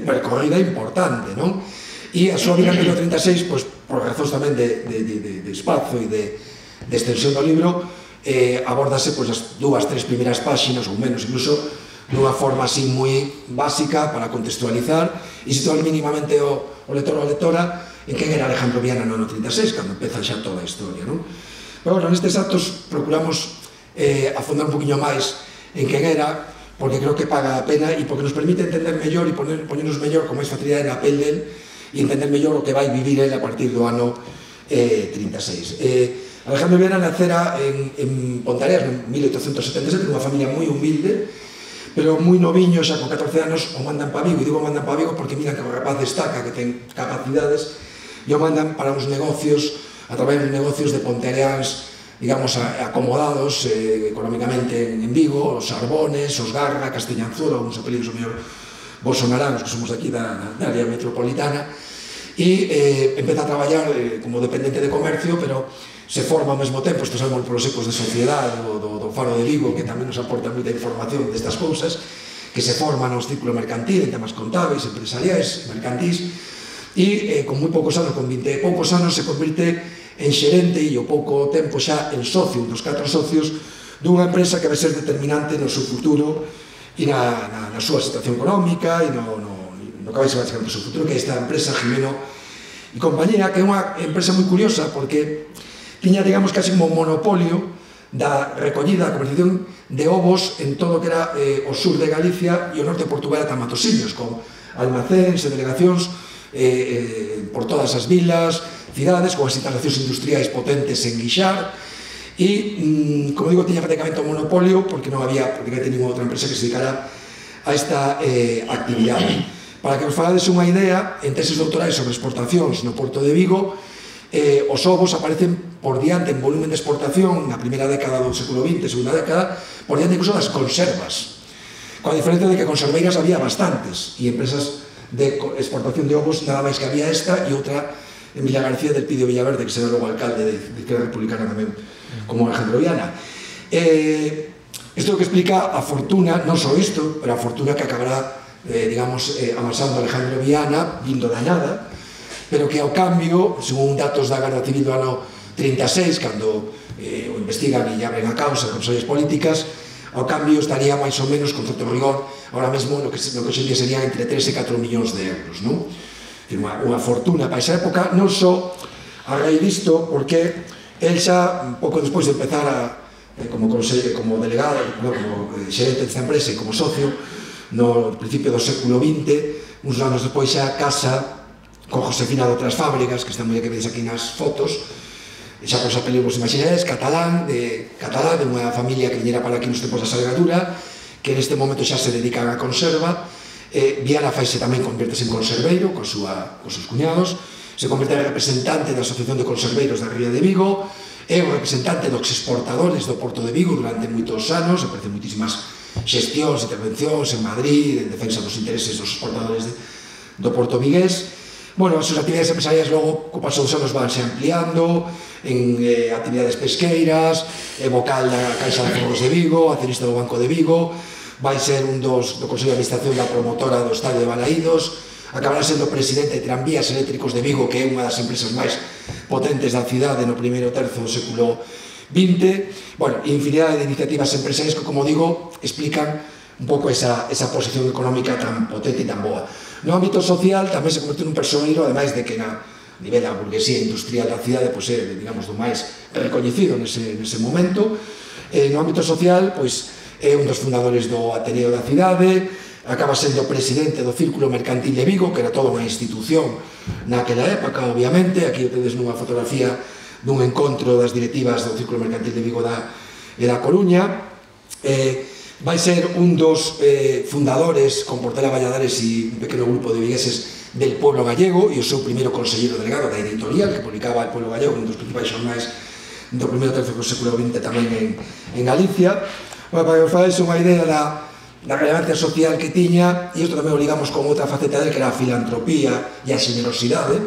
percorrida importante, non? E a súa vida no 36, pois, por razóns tamén de espazo e de extensión do libro, abordase as 2-3 primeiras páxinas, ou menos incluso, dunha forma así moi básica para contextualizar e situar mínimamente o lector ou a lectora en quen era Alejandro Viana no ano 36, cando empeza xa toda a historia, non? Pero, bueno, nestes actos procuramos afondar un poquinho máis en quen era, porque creo que paga a pena e porque nos permite entender mellor e ponernos mellor con máis facilidade na pel del e entender mellor o que vai vivir ele a partir do ano 36. Alejandro Viana nacera en Ponteareas en 1877, nunha familia moi humilde, pero moi noviño, xa con 14 anos, o mandan pa Vigo, e digo mandan pa Vigo porque miran que o rapaz destaca, que ten capacidades, e o mandan para uns negocios, a través dos negocios de ponteareáns, digamos, acomodados económicamente en Vigo, os Arbones, os Garra, Castellanzuelo, alguns apelidos o mellor vos sonarán, os que somos aquí da área metropolitana, e empeza a traballar como dependente de comercio, pero se forma ao mesmo tempo, estos sabemos polos ecos de sociedade do Faro de Vigo, que tamén nos aporta moita información destas cousas, que se forma no círculo mercantil, en temas contables, empresariais, mercantís, e con moi poucos anos, con 20 e poucos anos, se convirte en xerente e ao pouco tempo xa en socio, un dos 4 socios dunha empresa que vai ser determinante no seu futuro e na súa situación económica e no que vai ser basicamente o seu futuro, que é esta empresa Jimeno e compañía, que é unha empresa moi curiosa porque tiña, digamos, casi un monopolio da recollida, da comercialización de ovos en todo o que era o sur de Galicia e o norte de Portugal ata Matosiños, con almacéns e delegacións por todas as vilas, cidades, con as instalacións industriais potentes en Guixar, e, como digo, tiña prácticamente un monopolio porque non había prácticamente ninguna outra empresa que se dedicara a esta actividade. Para que os falades unha idea, en teses doutorais sobre exportacións no Porto de Vigo, os ovos aparecen por diante en volumen de exportación na primeira década do século XX, segunda década, por diante incluso das conservas, coa diferencia de que conserveiras había bastantes e empresas de exportación de ovos nada máis que había esta e outra en Villa García del Pidio Villaverde, que será logo alcalde de Izquierda Republicana tamén, como Alejandro Viana. Isto é o que explica a fortuna, non só isto, pero a fortuna que acabará, digamos, amasando Alejandro Viana, vindo da nada, pero que ao cambio, según datos da Garda Civil do ano 36, cando o investigan e abren a causa, represalias políticas, ao cambio estaría máis ou menos, con certo rigor, ahora mesmo no que hoxe en día serían entre 3 e 4 millóns de euros, non? Unha fortuna para esa época, non só a raíz disto, porque el xa, un pouco despois de empezar como delegado, como xerente desta empresa e como socio, no principio do século XX, uns anos despois xa casa con Josefina de outras fábricas, que están moi que vedes aquí nas fotos, xa con os apelidos imaginarios, catalán, de unha familia que viñera para aquí nos tempos da salgadura, que neste momento xa se dedican a conserva. Viana faise tamén, convertese en conserveiro con seus cuñados, se converte en representante da Asociación de Conserveiros da Ría de Vigo, é o representante dos exportadores do Porto de Vigo durante moitos anos, aparecen moitísimas xestións, intervencións en Madrid, en defensa dos intereses dos exportadores do Porto Vigués. Bueno, as súas actividades empresariais logo, co paso dos anos, vanse ampliando en actividades pesqueiras, vocal da Caixa de Ferros de Vigo, accionista do Banco de Vigo, vai ser un do Consello de Administración da promotora do Estadio de Balaídos, acabará sendo presidente de Tranvías Eléctricos de Vigo, que é unha das empresas máis potentes da cidade no primeiro terzo do século XX. Bueno, infinidade de iniciativas empresariais que, como digo, explican un pouco esa posición económica tan potente e tan boa. No ámbito social tamén se convertiu nun persoeiro, ademais de que na nivel da burguesía industrial da cidade, pois é, digamos, do máis recoñecido nese momento. No ámbito social, pois, é un dos fundadores do Ateneo da cidade, acaba sendo presidente do Círculo Mercantil de Vigo, que era toda unha institución naquela época, obviamente. Aquí tedes nunha fotografía dun encontro das directivas do Círculo Mercantil de Vigo e da Coruña. Vai ser un dos fundadores, con Portela Valladares e un pequeno grupo de vigueses, del Pueblo Gallego, e o seu primeiro conselleiro delegado da editorial que publicaba El Pueblo Gallego, un dos principais xornais do primeiro tercio do século XX tamén en Galicia. Bueno, para que os fadeis unha idea da relevancia social que tiña, e isto tamén o ligamos con outra faceta dele, que era a filantropía e a xenerosidade.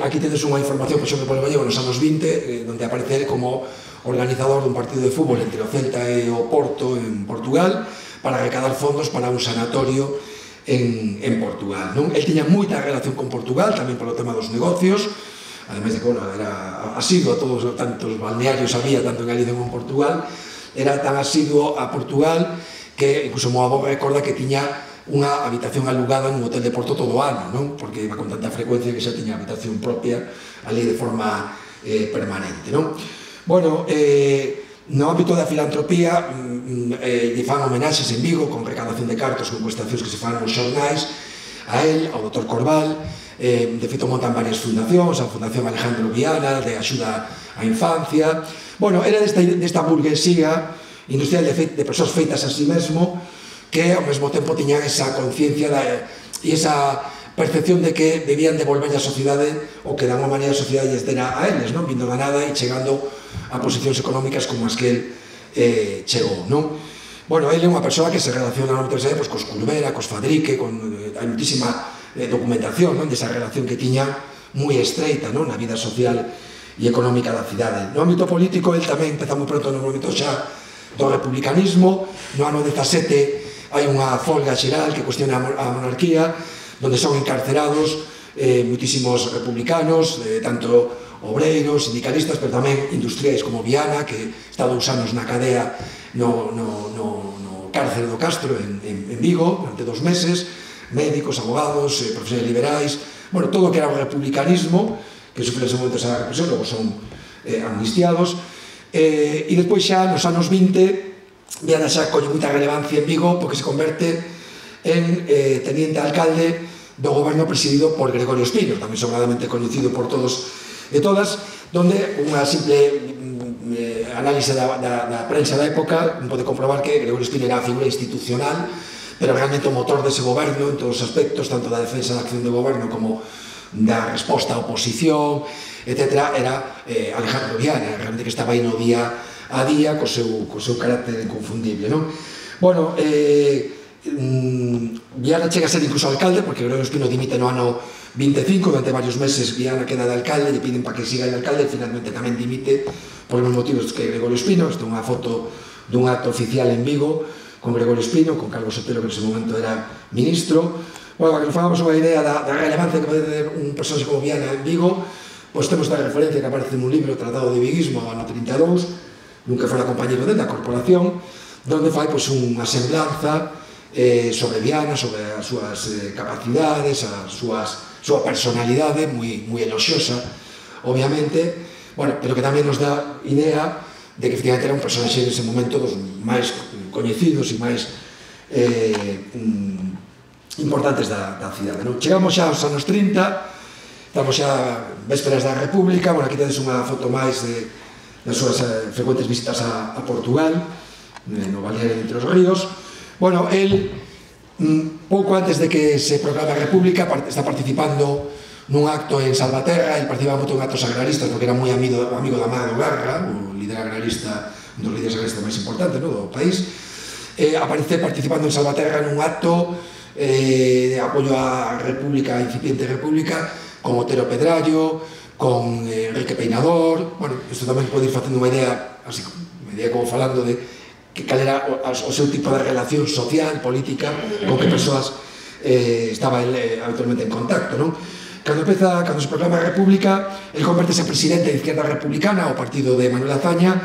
Aquí tedes unha información, por exemplo, polo Gallego nos anos 20, onde aparece como organizador dun partido de fútbol entre o Celta e o Porto en Portugal, para recadar fondos para un sanatorio en Portugal. El tiña moita relación con Portugal, tamén polo tema dos negocios, ademais de que era asiduo a todos tantos balnearios había, tanto en Galicia como en Portugal, era tan asiduo a Portugal que incluso mo avó recorda que tiña unha habitación alugada nun hotel de Porto todo o ano, non? Porque iba con tanta frecuencia que xa tiña habitación propia ali de forma permanente, non? Bueno, no ámbito da filantropía lle fan homenaxes en Vigo con recadación de cartos, con cuestacións que se fan nos xornais a él, ao Dr. Corbal. De feito montan varias fundacións, a Fundación Alejandro Viana de axuda á infancia. Bueno, era desta burguesía industrial de persoas feitas a sí mesmo, que ao mesmo tempo tiñan esa conciencia e esa percepción de que debían devolver a sociedade o que de alguma maneira a sociedade lles dera a eles, non? Vindo da nada e chegando a posicións económicas como as que el chegou, non? Bueno, ele é unha persoa que se relaciona na universidade cos Curvera, cos Fadrique, hai muitísima documentación desa relación que tiña moi estreita na vida social e económica da cidade. No ámbito político, el tamén empeza moi pronto no movimento xa do republicanismo. No ano 17 hai unha folga xeral que cuestiona a monarquía, onde son encarcerados muitísimos republicanos, tanto obreiros, sindicalistas, pero tamén industriais como Viana, que está 2 anos na cadea no cárcere do Castro en Vigo durante 2 meses, médicos, abogados, profesores liberais, bueno, todo o que era o republicanismo, que sufre ese momento esa represión, logo son amnistiados. E despois xa nos anos 20 Viana xa colle moita relevancia en Vigo porque se converte en teniente alcalde do goberno presidido por Gregorio Espino, tamén sobradamente coñecido por todos e todas, donde unha simple análise da prensa da época pode comprobar que Gregorio Espino era a figura institucional, pero realmente o motor dese goberno en todos os aspectos, tanto da defensa da acción de goberno como da resposta á oposición, etc., era Alejandro Viana, realmente que estaba aí no día a día co seu carácter inconfundible, non? Bueno, Viana chega a ser incluso alcalde, porque Gregorio Espino dimite no ano 25, durante varios meses Viana queda de alcalde, lle piden para que siga de alcalde, e finalmente tamén dimite por os motivos que Gregorio Espino. Esta é unha foto dun acto oficial en Vigo, con Gregorio Espino, con Carlos Sotelo, que en ese momento era ministro. Bueno, para que nos fagamos unha idea da relevancia que pode ter un personaxe como Viana en Vigo, pois temos esta referencia que aparece nun libro, Tratado de Viguismo, ano 32, nun que fora compañero da corporación, donde fai unha semblanza sobre Viana, sobre as súas capacidades, a súa personalidade moi eloxiosa, obviamente, bueno, pero que tamén nos dá idea de que efectivamente era un personaxe nese momento dos máis coñecidos e máis importantes da cidade. Chegamos xa aos anos 30, estamos xa vésperas da República. Bueno, aquí tedes unha foto máis das súas frecuentes visitas a Portugal, no balneario de Entre os Ríos. Bueno, el, pouco antes de que se proclame a República, está participando nun acto en Salvaterra. El participaba moito en actos agraristas porque era moi amigo da Amado Garra, o líder agrarista, un dos líderes agraristas máis importantes do país. Aparece participando en Salvaterra nun acto de apoio á República, a incipiente República, con Otero Pedrallo, con Enrique Peinador. Bueno, isto tamén pode ir facendo unha idea, así, unha idea como falando de que cal era o seu tipo de relación social, política, con que persoas estaba ele habitualmente en contacto, non? Cando se proclama a República, el convertese en presidente de Izquierda Republicana, o partido de Manuel Azaña,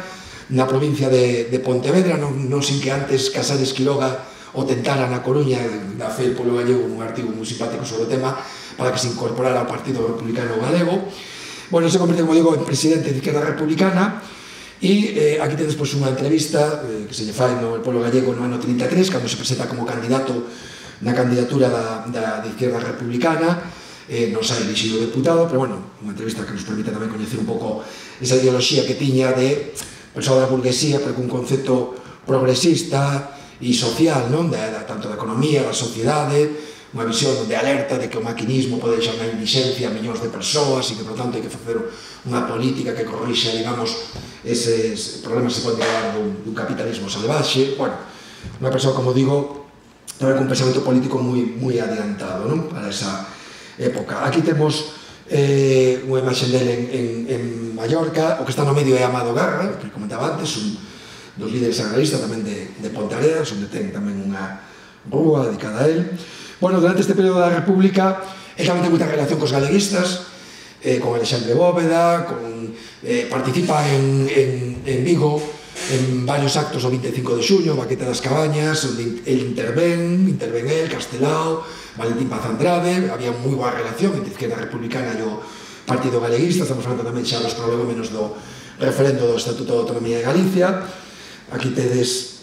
na provincia de Pontevedra, non sin que antes Casares Quiroga o tentara na Coruña, da fe polo gallego, un artigo moi simpático sobre o tema, para que se incorporara ao Partido Republicano Galego. Bueno, se converte, como digo, en presidente de Izquierda Republicana, e aquí tedes unha entrevista que se lle fai no Polo Gallego no ano 33, cando se presenta como candidato na candidatura da Izquierda Republicana. Non sai elixido deputado, pero bueno, unha entrevista que nos permite tamén coñecer un pouco esa ideoloxía que tiña de persoa da burguesía, pero cun concepto progresista e social, tanto da economía, da sociedade, unha visión de alerta de que o maquinismo pode deixar unha indixencia a millóns de persoas e que, por tanto, hai que facer unha política que corrixa, digamos, eses problemas que se poden dar dun capitalismo salvaxe. Bueno, unha persoa, como digo, tamén con un pensamento político moi adiantado, non? Para esa época. Aquí temos unha imaxe dele en Mallorca. O que está no medio é Amado Garra, que comentaba antes, un dos líderes agraristas tamén de Ponteareas, onde ten tamén unha rúa dedicada a él. Bueno, durante este período da República, él tamén ten moita relación cos galeguistas, con Alexandre Bóveda, participa en Vigo en varios actos o 25 de xuño, Baqueta das Cabañas, onde el intervén el, Castelao, Valentín Paz Andrade. Había moi boa relación entre a izquierda republicana e o Partido Galeguista. Estamos falando tamén xa dos prolegómenos do referendo do Estatuto de Autonomía de Galicia. Aquí tedes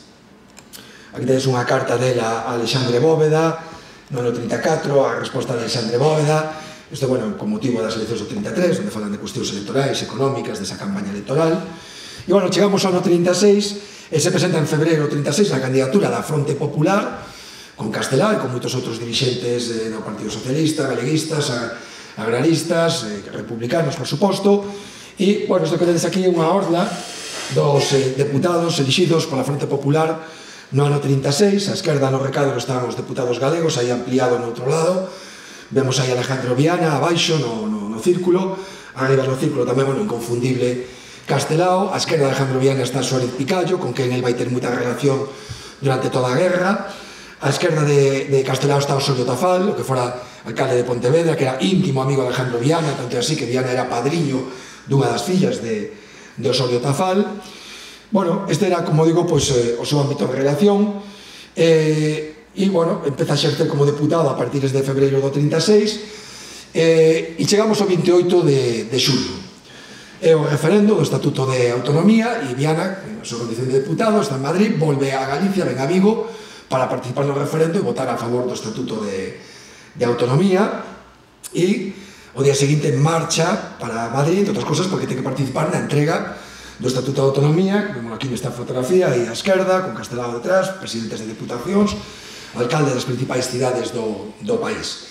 unha carta dela a Alexandre Bóveda no ano 34, a resposta de Alexandre Bóveda. Isto, bueno, con motivo das eleccións do 33, onde falan de cuestións electorais, económicas, desa campaña electoral. E, bueno, chegamos ao ano 36, e se presenta en febreiro do 36 a candidatura da Fronte Popular, con Castelao e con moitos outros dirixentes do Partido Socialista, galeguistas, agraristas, republicanos, por suposto. E, bueno, isto que tedes aquí é unha orla dos deputados elixidos pola Fronte Popular no ano 36. A esquerda no recadro estaban os deputados galegos, aí ampliado no outro lado. Vemos aí Alejandro Viana abaixo no círculo, arriba no círculo tamén, bueno, inconfundible Castelao. A esquerda de Alejandro Viana está Suárez Picallo, con quen el vai ter moita relación durante toda a guerra. A esquerda de Castelao está Osorio Tafal, o que fora alcalde de Pontevedra, que era íntimo amigo de Alejandro Viana, tanto así que Viana era padriño dunha das fillas de Osorio Tafal. Bueno, este era, como digo, o seu ámbito de relación. E, bueno, empeza a xercer como deputado a partir de febreiro do 36, e chegamos ao 28 de xullo. É o referendo do Estatuto de Autonomía, e Viana, na súa condición de deputado, está en Madrid, volve a Galicia, ven a Vigo, para participar no referendo e votar a favor do Estatuto de Autonomía. E o día seguinte marcha para Madrid, entre outras cosas, porque ten que participar na entrega do Estatuto de Autonomía. Vemos aquí nesta fotografía, aí á esquerda, con Castelao detrás, presidentes de deputacións, alcalde das principais cidades do país.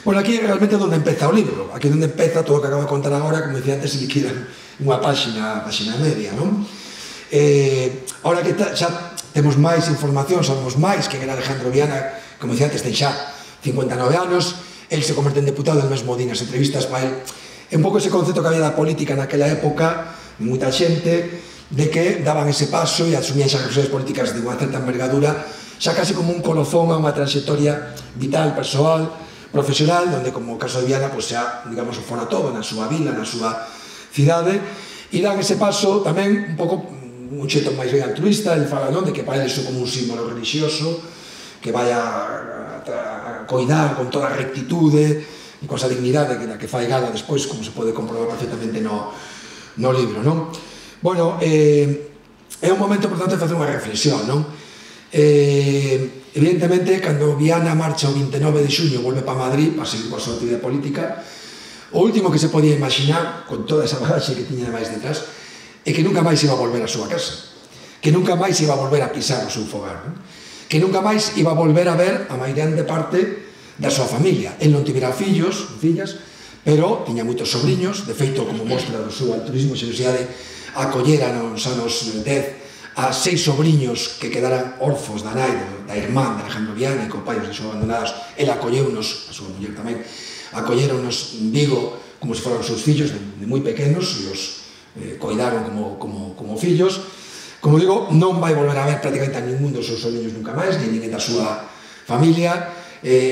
Bueno, aquí é realmente onde empeza o libro, aquí é onde empeza todo o que acabo de contar agora, como dicía antes, se liquida unha páxina e media, non? Ahora que xa temos máis información, sabemos máis que era Alejandro Viana, como dicía antes, ten xa 59 anos, el se converte en deputado, el mesmo di nas entrevistas para el. É un pouco ese concepto que había da política naquela época, de moita xente, de que daban ese paso e asumían xa reflexiones políticas de unha certa envergadura, xa casi como un colofón a unha trayectoria vital, persoal, profesional, donde, como o caso de Viana, xa, digamos, fora todo, na súa vila, na súa cidade, e dan ese paso tamén un pouco, un xeito máis ben altruista. Ele fala, non, de que para ele iso como un símbolo religioso, que vai a coidar con toda a rectitude e con esa dignidade que fai gala despois, como se pode comprobar perfectamente no libro, non? Bueno, é un momento, por tanto, de facer unha reflexión, non? Evidentemente, cando Viana marcha o 29 de xuño, volve para Madrid para seguir coa súa actividade política, o último que se podía imaginar, con toda esa bagaxe que tiña máis detrás, é que nunca máis iba a volver a súa casa, que nunca máis iba a volver a pisar o seu fogar, non? Que nunca máis iba a volver a ver a mairande parte da súa familia. El non tivera fillos, fillas, pero tiña moitos sobrinhos. De feito, como mostra do seu altruismo e xerosidade, acollera nos anos 10 a 6 sobrinhos que quedaran órfos da nai, da irmán de Alejandro Viana, e con pais deixou abandonados. El acolleunos, a súa muller tamén, acolleronos en Vigo como se foran os seus fillos de moi pequenos, e os coidaron como fillos. Como digo, non vai volver a ver prácticamente a ningún dos seus sobrinhos nunca máis, ni ninguén da súa familia.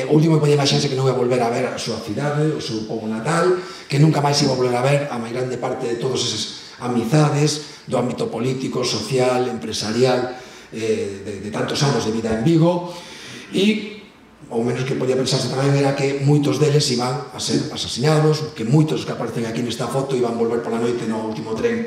O último que podía imaginarse que non ia volver a ver a súa cidade, o seu pobo natal, que nunca máis iba a volver a ver a mairande parte de todos eses amizades do ámbito político, social, empresarial, de tantos anos de vida en Vigo. E o menos que podía pensarse tamén era que moitos deles iban a ser asasinados, que moitos que aparecen aquí nesta foto iban volver pola noite no último tren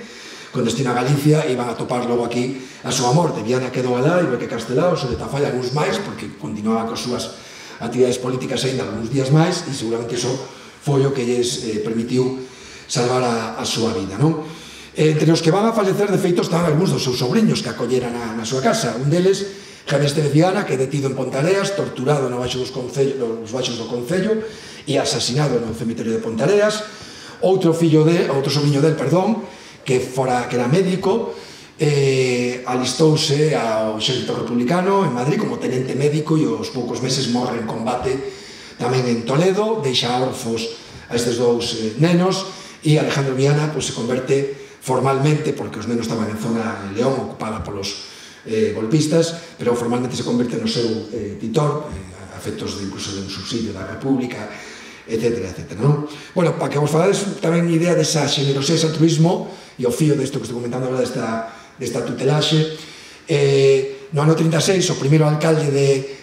con destino a Galicia e iban a topar logo aquí a súa morte. Viana quedou alá, igual que Castelao, Osorio Tafal e algúns máis, porque continuaban coas súas actividades políticas ainda algúns días máis, e seguramente iso foi o que lles permitiu salvar a súa vida, non? Entre os que van a falecer, de feito, están algúns dos seus sobrinhos que acolleran na súa casa. Un deles, Javier Estévez Viana, que é detido en Ponteareas, torturado nos baixos do Concello e asasinado no cemiterio de Ponteareas. Outro sobrinho del, que era médico, alistouse ao exército republicano en Madrid como tenente médico e aos poucos meses morre en combate tamén en Toledo, deixa orfos a estes dous nenos, e Alejandro Viana se converte formalmente, porque os nenos estaban en zona de León ocupada polos golpistas, pero formalmente se converte no seu titor, a efectos incluso de un subsidio da República, etcétera, etcétera, non? Bueno, para que vos falades tamén idea desa xenerosidade, altruismo e o fío desto que estou comentando agora desta tutelaxe. No ano 36, o primeiro alcalde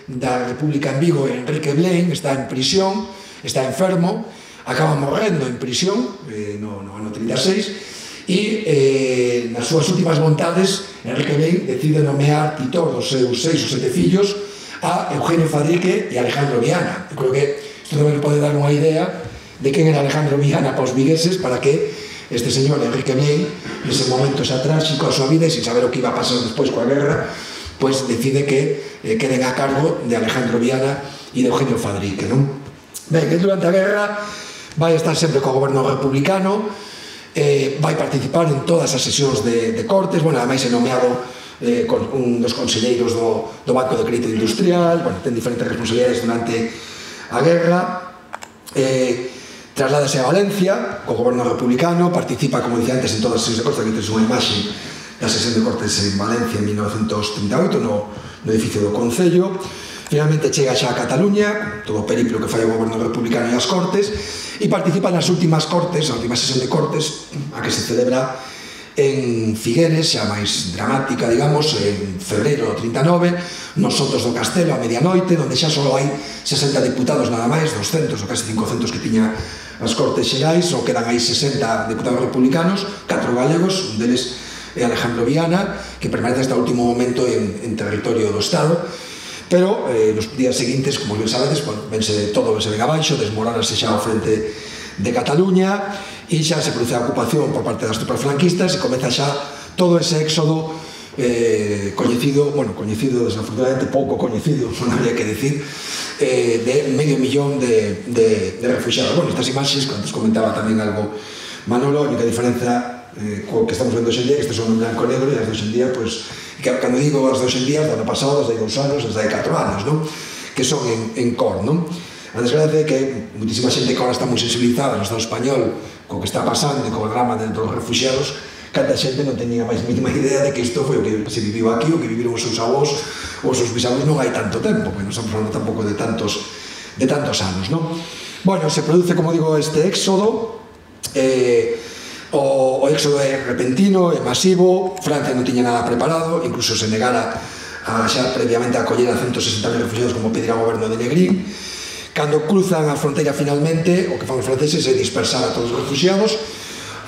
da República en Vigo, Enrique Blaine, está en prisión, está enfermo, acaba morrendo en prisión no ano 36, e nas súas últimas vontades Enrique Blaine decide nomear titor dos seus 6 ou 7 fillos a Eugenio Fadrique e Alejandro Viana. Eu creo que isto tamén pode dar unha idea de quen era Alejandro Viana para os vigueses, para que este señor Enrique Blaine, nese momento xa tráxico a súa vida e sin saber o que iba a pasar despois coa guerra, pois decide que queden a cargo de Alejandro Viana e de Eugenio Fadrique, non? Ben, que durante a guerra vai estar sempre co goberno republicano, vai participar en todas as sesións de Cortes, bueno, ademais é nomeado un dos conselleiros do Banco de Crédito Industrial, bueno, ten diferentes responsabilidades durante a guerra, trasládase a Valencia co goberno republicano, participa, como dicía antes, en todas as sesións de Cortes. Aquí tens unha imaxe da sesión de Cortes en Valencia en 1938 no edificio do Concello. Finalmente chega xa a Cataluña, todo o periplo que fai o goberno republicano e as Cortes, e participa nas últimas Cortes, a última sesión de Cortes, a que se celebra en Figueres, xa máis dramática, digamos, en febreiro do 39, nos Sotos do Castelo, a medianoite, onde xa só hai 60 diputados nada máis, 200 ou casi 500 que tiña as Cortes Xerais, ou quedan aí 60 diputados republicanos, 4 galegos, un deles é Alejandro Viana, que permanece hasta o último momento en territorio do Estado, pero nos días seguintes, como ben sabedes, todo se ven abaixo, desmoránase xa ao frente de Cataluña, e xa se produce a ocupación por parte das tropas franquistas e comeza xa todo ese éxodo coñecido, desafortunadamente pouco coñecido, non habría que decir, de 500.000 de refugiados. Bueno, estas imaxes, que antes comentaba tamén algo Manolo, a única diferencia co que estamos vendo hoxendía, que estes son en blanco e negro, e as de hoxendía, pois, cando digo as de hoxendía, do ano pasado, as de 2 anos, as de 4 anos, non? Que son en cor, non? A desgracia é que muitísima xente que agora está moi sensibilizada no Estado español co que está pasando e co drama dentro dos refugiados, canta xente non tenía máis mínima idea de que isto foi o que se viviu aquí, o que viviron os seus avós ou os seus bisavós non hai tanto tempo, porque non estamos falando tampouco de tantos anos, non? Bueno, se produce, como digo, este éxodo, o éxodo é repentino, é masivo, Francia non tiña nada preparado, incluso se negara xa previamente a acoller a 160.000 refugiados como pedira o goberno de Negrín. Cando cruzan a fronteira finalmente, o que fan os franceses é dispersar a todos os refugiados,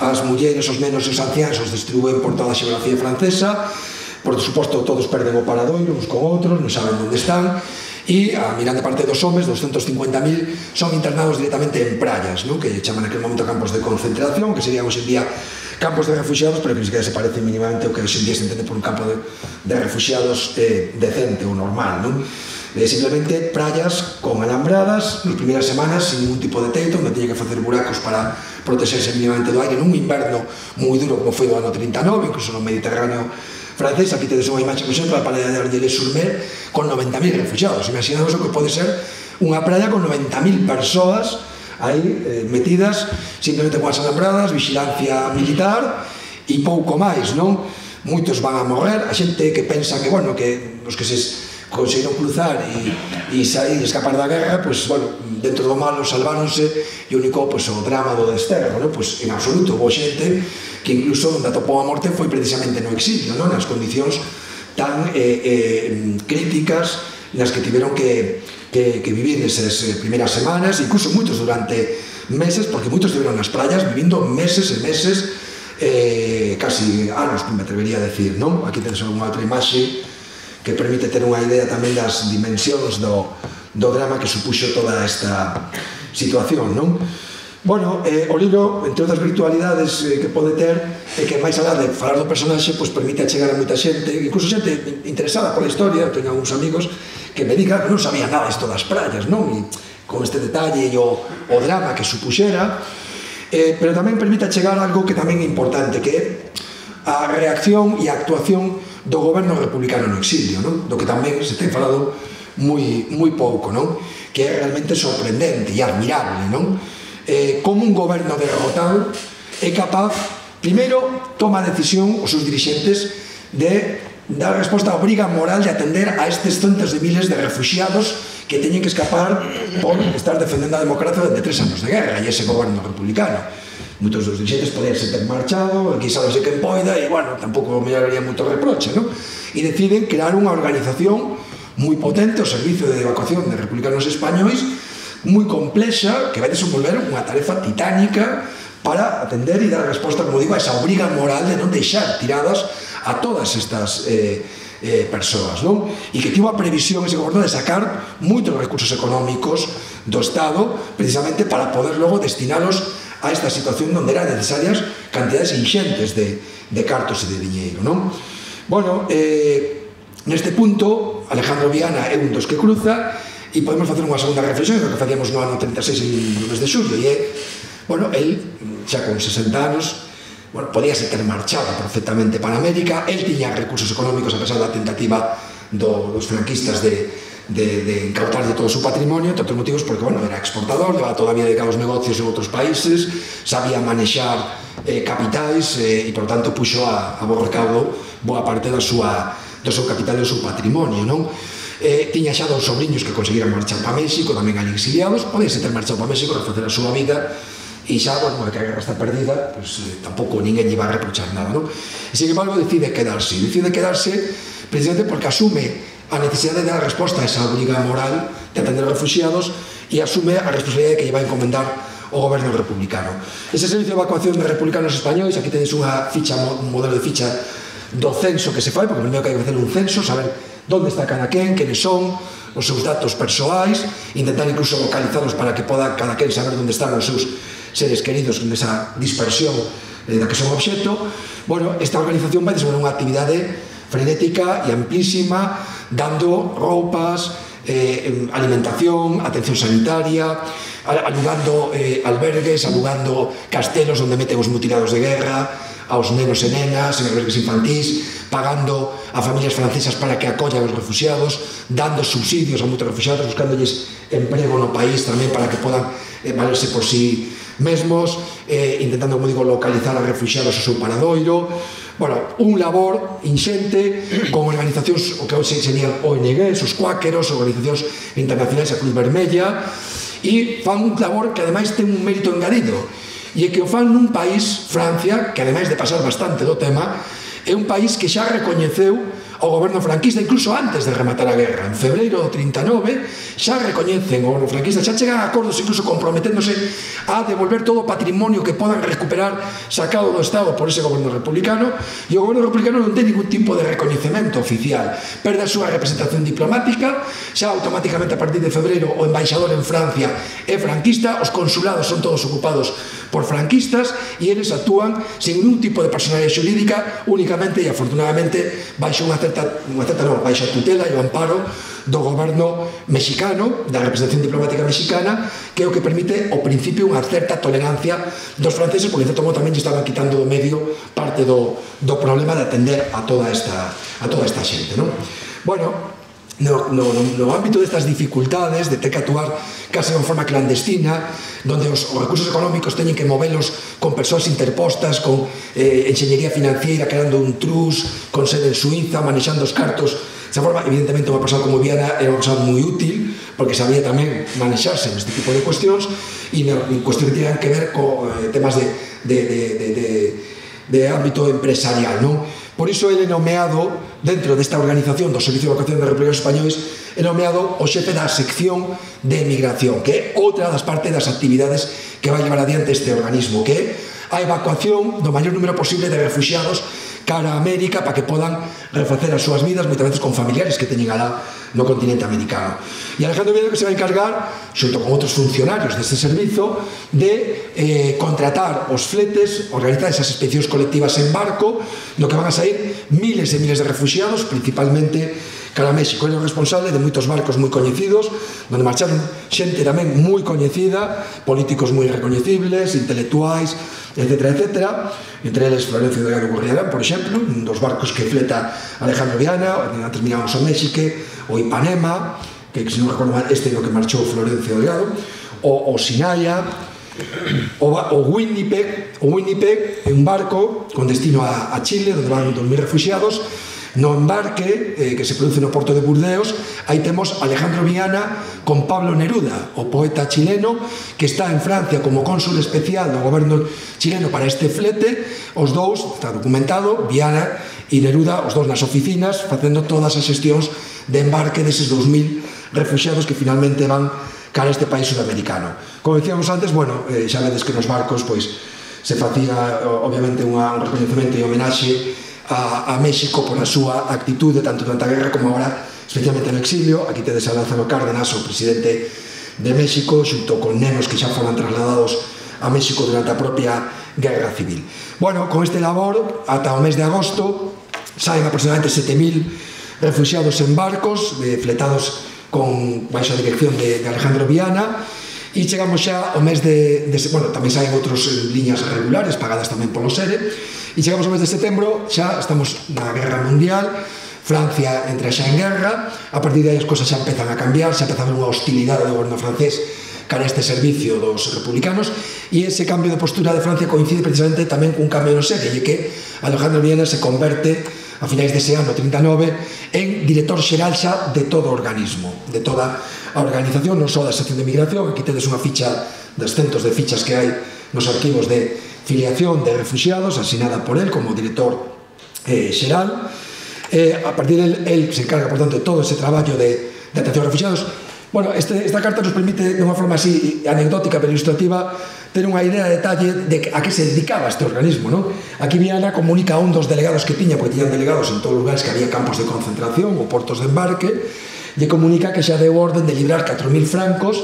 as mulleres, os nenos e os anciáns os distribuen por toda a xeografía francesa, por suposto todos perden o paradoiro uns con outros, non saben onde están, e a mirande parte dos homes, 250.000, son internados directamente en praias, que chaman naquele momento campos de concentración, que serían hoxendía campos de refugiados, pero que ni siquiera se parece mínimamente ao que hoxendía se entende por un campo de refugiados decente ou normal, non? Simplemente praias con alambradas nas primeiras semanas, sin ningún tipo de teito, onde tiña que facer buracos para protexerse mínimamente do aire, nun inverno moi duro como foi do ano 39, incluso no Mediterráneo francés. Aquí tedes unha imaxe, por exemplo, da praia de Argelès-sur-Mer con 90.000 refugiados. Imaginaos o que pode ser unha praia con 90.000 persoas aí metidas simplemente con as alambradas, vigilancia militar e pouco máis, non? Moitos van a morrer, a xente que pensa que, bueno, que os que se conseguiron cruzar e sair e escapar da guerra, pois, bueno, dentro do malo salváronse, e o único, pois, o drama do desterro, non? Pois, en absoluto, houve xente que incluso onde atopou a morte foi precisamente no exilio, non? Nas condicións tan críticas nas que tiveron que vivir nesas primeiras semanas, incluso moitos durante meses, porque moitos estiveron nas praias vivindo meses e meses, casi anos, me atrevería a decir, non? Aquí tenes unha outra imaxe que permite ter unha idea tamén das dimensións do drama que supuxo toda esta situación, non? Bueno, o libro, entre outras virtualidades que pode ter, é que máis alá de falar do personaxe, pois permite achegar a moita xente, incluso xente interesada pola historia. Teño algúns amigos que me digan que non sabían nada isto das praias, non? E con este detalle e o drama que supuxera, pero tamén permite achegar algo que tamén é importante, que é a reacción e a actuación do goberno republicano no exilio, do que tamén se ten falado moi pouco, que é realmente sorprendente e admirable, como un goberno derrotado é capaz, primeiro, toma a decisión os seus dirixentes de dar resposta á obriga moral de atender a estes centos de miles de refugiados que teñen que escapar por estar defendendo a democracia de 3 anos de guerra e ese goberno republicano. Moitos dos dirigentes podíanse ter marchado, quizás quen poida, e, bueno, tampouco me haría moito reproche, e deciden crear unha organización moi potente, o Servicio de Evacuación de Republicanos Españois, moi complexa, que vai desenvolver unha tarefa titánica para atender e dar resposta, como digo, a esa obriga moral de non deixar tiradas a todas estas persoas, e que tivo a previsión ese goberno de sacar moitos recursos económicos do Estado precisamente para poder logo destinalos a esta situación onde eran necesarias cantidades inxentes de cartos e de diñeiro. Bueno, neste punto Alejandro Viana é un dos que cruza e podemos facer unha segunda reflexión que facíamos no ano 36 no mes de xullo, e é, bueno, el xa con 60 anos podíase ter marchado perfectamente para América, el tiña recursos económicos a pesar da tentativa dos franquistas de incautar de todo o seu patrimonio, entre outros motivos porque, bueno, era exportador, levaba todavía dedicado aos negocios en outros países, sabía manexar capitais e, por tanto, puxo a bo recaudo boa parte do seu capital e do seu patrimonio, tiña xa dos sobrinhos que conseguiran marchar para México, tamén ali exiliados, podíase ter marchado para México para facer a súa vida, e xa, bueno, que a guerra está perdida, tampouco ninguén lle va a reprochar nada, e, sin embargo, decide quedarse precisamente porque asume a necesidade de dar resposta a esa obriga moral de atender a refugiados e asume a responsabilidade que lle va a encomendar o goberno republicano. Ese Servicio de Evacuación de Republicanos Españois, aquí tedes un modelo de ficha do censo que se fai, porque primeiro que hai que facer un censo, saber onde está cada quen, quenes son, os seus datos persoais, intentar incluso localizarlos para que poda cada quen saber onde están os seus seres queridos nesa dispersión da que son obxecto. Bueno, esta organización vai desenvolver unha actividade frenética e amplísima, dando roupas, alimentación, atención sanitaria, alugando albergues, alugando castelos onde meten os mutilados de guerra, aos nenos e nenas, en albergues infantís, pagando a familias francesas para que acollan os refugiados, dando subsidios a moitos refugiados, buscándolles emprego no país tamén para que podan valerse por sí mesmos, intentando, como digo, localizar a refugiados o seu paradoiro. Bueno, un labor inxente con organizacións, o que hoxe serían ONGs, os cuáqueros, organizacións internacionais, a Cruz Vermella, e fan un labor que ademais ten un mérito engadido, e é que o fan nun país, Francia, que ademais de pasar bastante do tema, é un país que xa recoñeceu ao goberno franquista incluso antes de rematar a guerra. En febreiro do 39 xa recoñecen o goberno franquista, xa chegan a acordos incluso comprometéndose a devolver todo o patrimonio que podan recuperar sacado do Estado por ese goberno republicano, e o goberno republicano non ten ningún tipo de recoñecemento oficial, perde a súa representación diplomática, xa automáticamente a partir de febreiro o embaixador en Francia é franquista, os consulados son todos ocupados por franquistas e eles actúan sin ningún tipo de personalidade xurídica, únicamente e afortunadamente baixo baixo a tutela e o amparo do goberno mexicano, da representación diplomática mexicana, que é o que permite ao principio unha certa tolerancia dos franceses, porque en certo modo tamén lle estaban quitando do medio parte do problema de atender a toda esta xente. Bueno, no ámbito destas dificultades de ter que actuar case de forma clandestina, donde os recursos económicos teñen que movelos con persoas interpostas, con enxeñería financiera, creando un trus con sede en Suiza, manexando os cartos. Esa forma, evidentemente, unha persoa como Viana era unha persoa moi útil, porque sabía tamén manexarse neste tipo de cuestións, e en cuestións que tienen que ver con temas de ámbito empresarial, non? Por iso ele nomeado, dentro desta organización do Servicio de Evacuación de Republicanos Españois, é nomeado o xefe da sección de emigración, que é outra das partes das actividades que vai levar adiante este organismo, que é a evacuación do maior número posible de refugiados cara a América para que podan refacer as súas vidas, moitas veces con familiares que teñen alá no continente americano. E Alejandro Viana que se vai encargar, xunto con outros funcionarios deste servizo, de contratar os fletes, organizar esas expedicións colectivas en barco, no que van a sair miles e miles de refugiados, principalmente cara a México. Ele é o responsable de moitos barcos moi coñecidos, onde marcharon xente tamén moi coñecida, políticos moi recoñecibles, intelectuais, etcétera, etcétera. Entre eles Florencio Delgado Gurriarán, por exemplo, un dos barcos que fleta Alejandro Viana, antes mirábamos o México, o Ipanema, que se non recordo mal, este é o que marchou Florencio Delgado, o Sinaya, o Winnipeg é un barco con destino a Chile, onde van 2.000 refugiados. No embarque que se produce no porto de Burdeos, aí temos Alejandro Viana con Pablo Neruda, o poeta chileno que está en Francia como cónsul especial do goberno chileno para este flete. Os dous, está documentado, Viana e Neruda, os dous nas oficinas facendo todas as xestións de embarque deses 2.000 refugiados que finalmente van cara a este país sudamericano. Como decíamos antes, bueno, xa vedes que nos barcos pois se facía obviamente un reconhecemento e homenaxe a México por a súa actitude tanto durante a guerra como agora, especialmente no exilio. Aquí tedes a Lázaro Cárdenas, o presidente de México, xunto con nenos que xa foran trasladados a México durante a propia guerra civil. Bueno, con este labor, ata o mes de agosto, saen aproximadamente 7.000 refugiados en barcos, fletados baixo a dirección de Alejandro Viana, e chegamos xa ao mes de bueno, tamén saen outros liñas regulares pagadas tamén polo SERE, e chegamos ao mes de setembro, xa estamos na guerra mundial, Francia entra xa en guerra, a partir de aí as cousas xa empezan a cambiar, xa empezan unha hostilidade do goberno francés cara a este servicio dos republicanos, e ese cambio de postura de Francia coincide precisamente tamén cun cambio no SERE, e que Alejandro Viana se converte a finais dese ano 39 en director xeral xa de todo o organismo, de toda a organización, non só da sección de migración. Aquí tedes unha ficha das centos de fichas que hai nos arquivos de filiación de refugiados, asinada por él como director xeral. A partir de él se encarga, por tanto, de todo ese traballo de atención a refugiados. Bueno, esta carta nos permite, de unha forma así anecdótica pero ilustrativa, ter unha idea de detalle de a que se dedicaba este organismo, non? Aquí Viana comunica a un dos delegados que tiña, porque tiñan delegados en todos os lugares que había campos de concentración ou portos de embarque, lle comunica que xa deu orden de librar 4.000 francos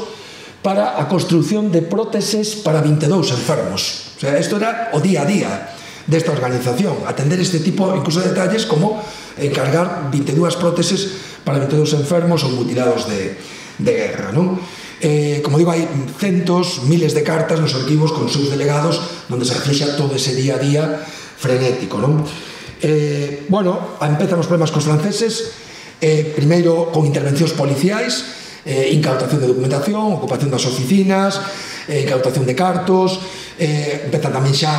para a construción de próteses para 22 enfermos. O sea, isto era o día a día desta organización, atender este tipo incluso de detalles como encargar 22 próteses para 22 enfermos ou mutilados de guerra, non? Como digo, hai centos, miles de cartas nos arquivos con seus delegados onde se reflexa todo ese día a día frenético, non? Bueno, empezan os problemas cos franceses, primeiro con intervencións policiais, incautación de documentación, ocupación das oficinas, incautación de cartos, empezan tamén xa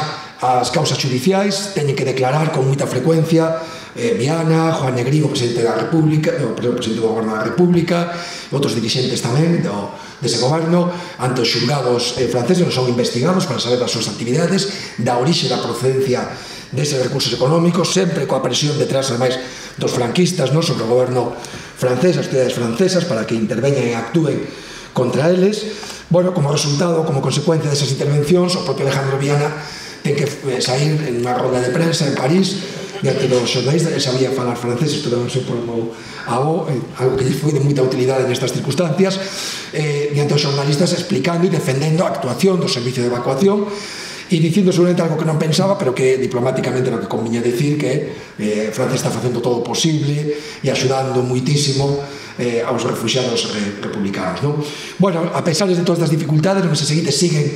as causas judiciais, teñen que declarar con moita frecuencia Viana, Juan Negrín, o presidente da República, o presidente do goberno da República, outros dirixentes tamén dese goberno, ante os xulgados franceses, non son investigados para saber das súas actividades, da orixe da procedencia deses recursos económicos, sempre coa presión detrás, ademais, dos franquistas, sobre o goberno francés, as autoridades francesas, para que interveñen e actúen contra eles. Bueno, como resultado, como consecuencia desas intervencións, o propio Alejandro Viana ten que sair en unha roda de prensa en París diante dos xornalistas, que sabía falar francés, isto non sei por meu avó, algo que foi de moita utilidade nestas circunstancias, diante dos xornalistas explicando e defendendo a actuación do servicio de evacuación e dicindo seguramente algo que non pensaba, pero que diplomáticamente lo que conviña decir, que Francia está facendo todo o posible e axudando muitísimo aos refugiados republicanos, non? Bueno, a pesar de todas as dificultades, nos meses seguintes siguen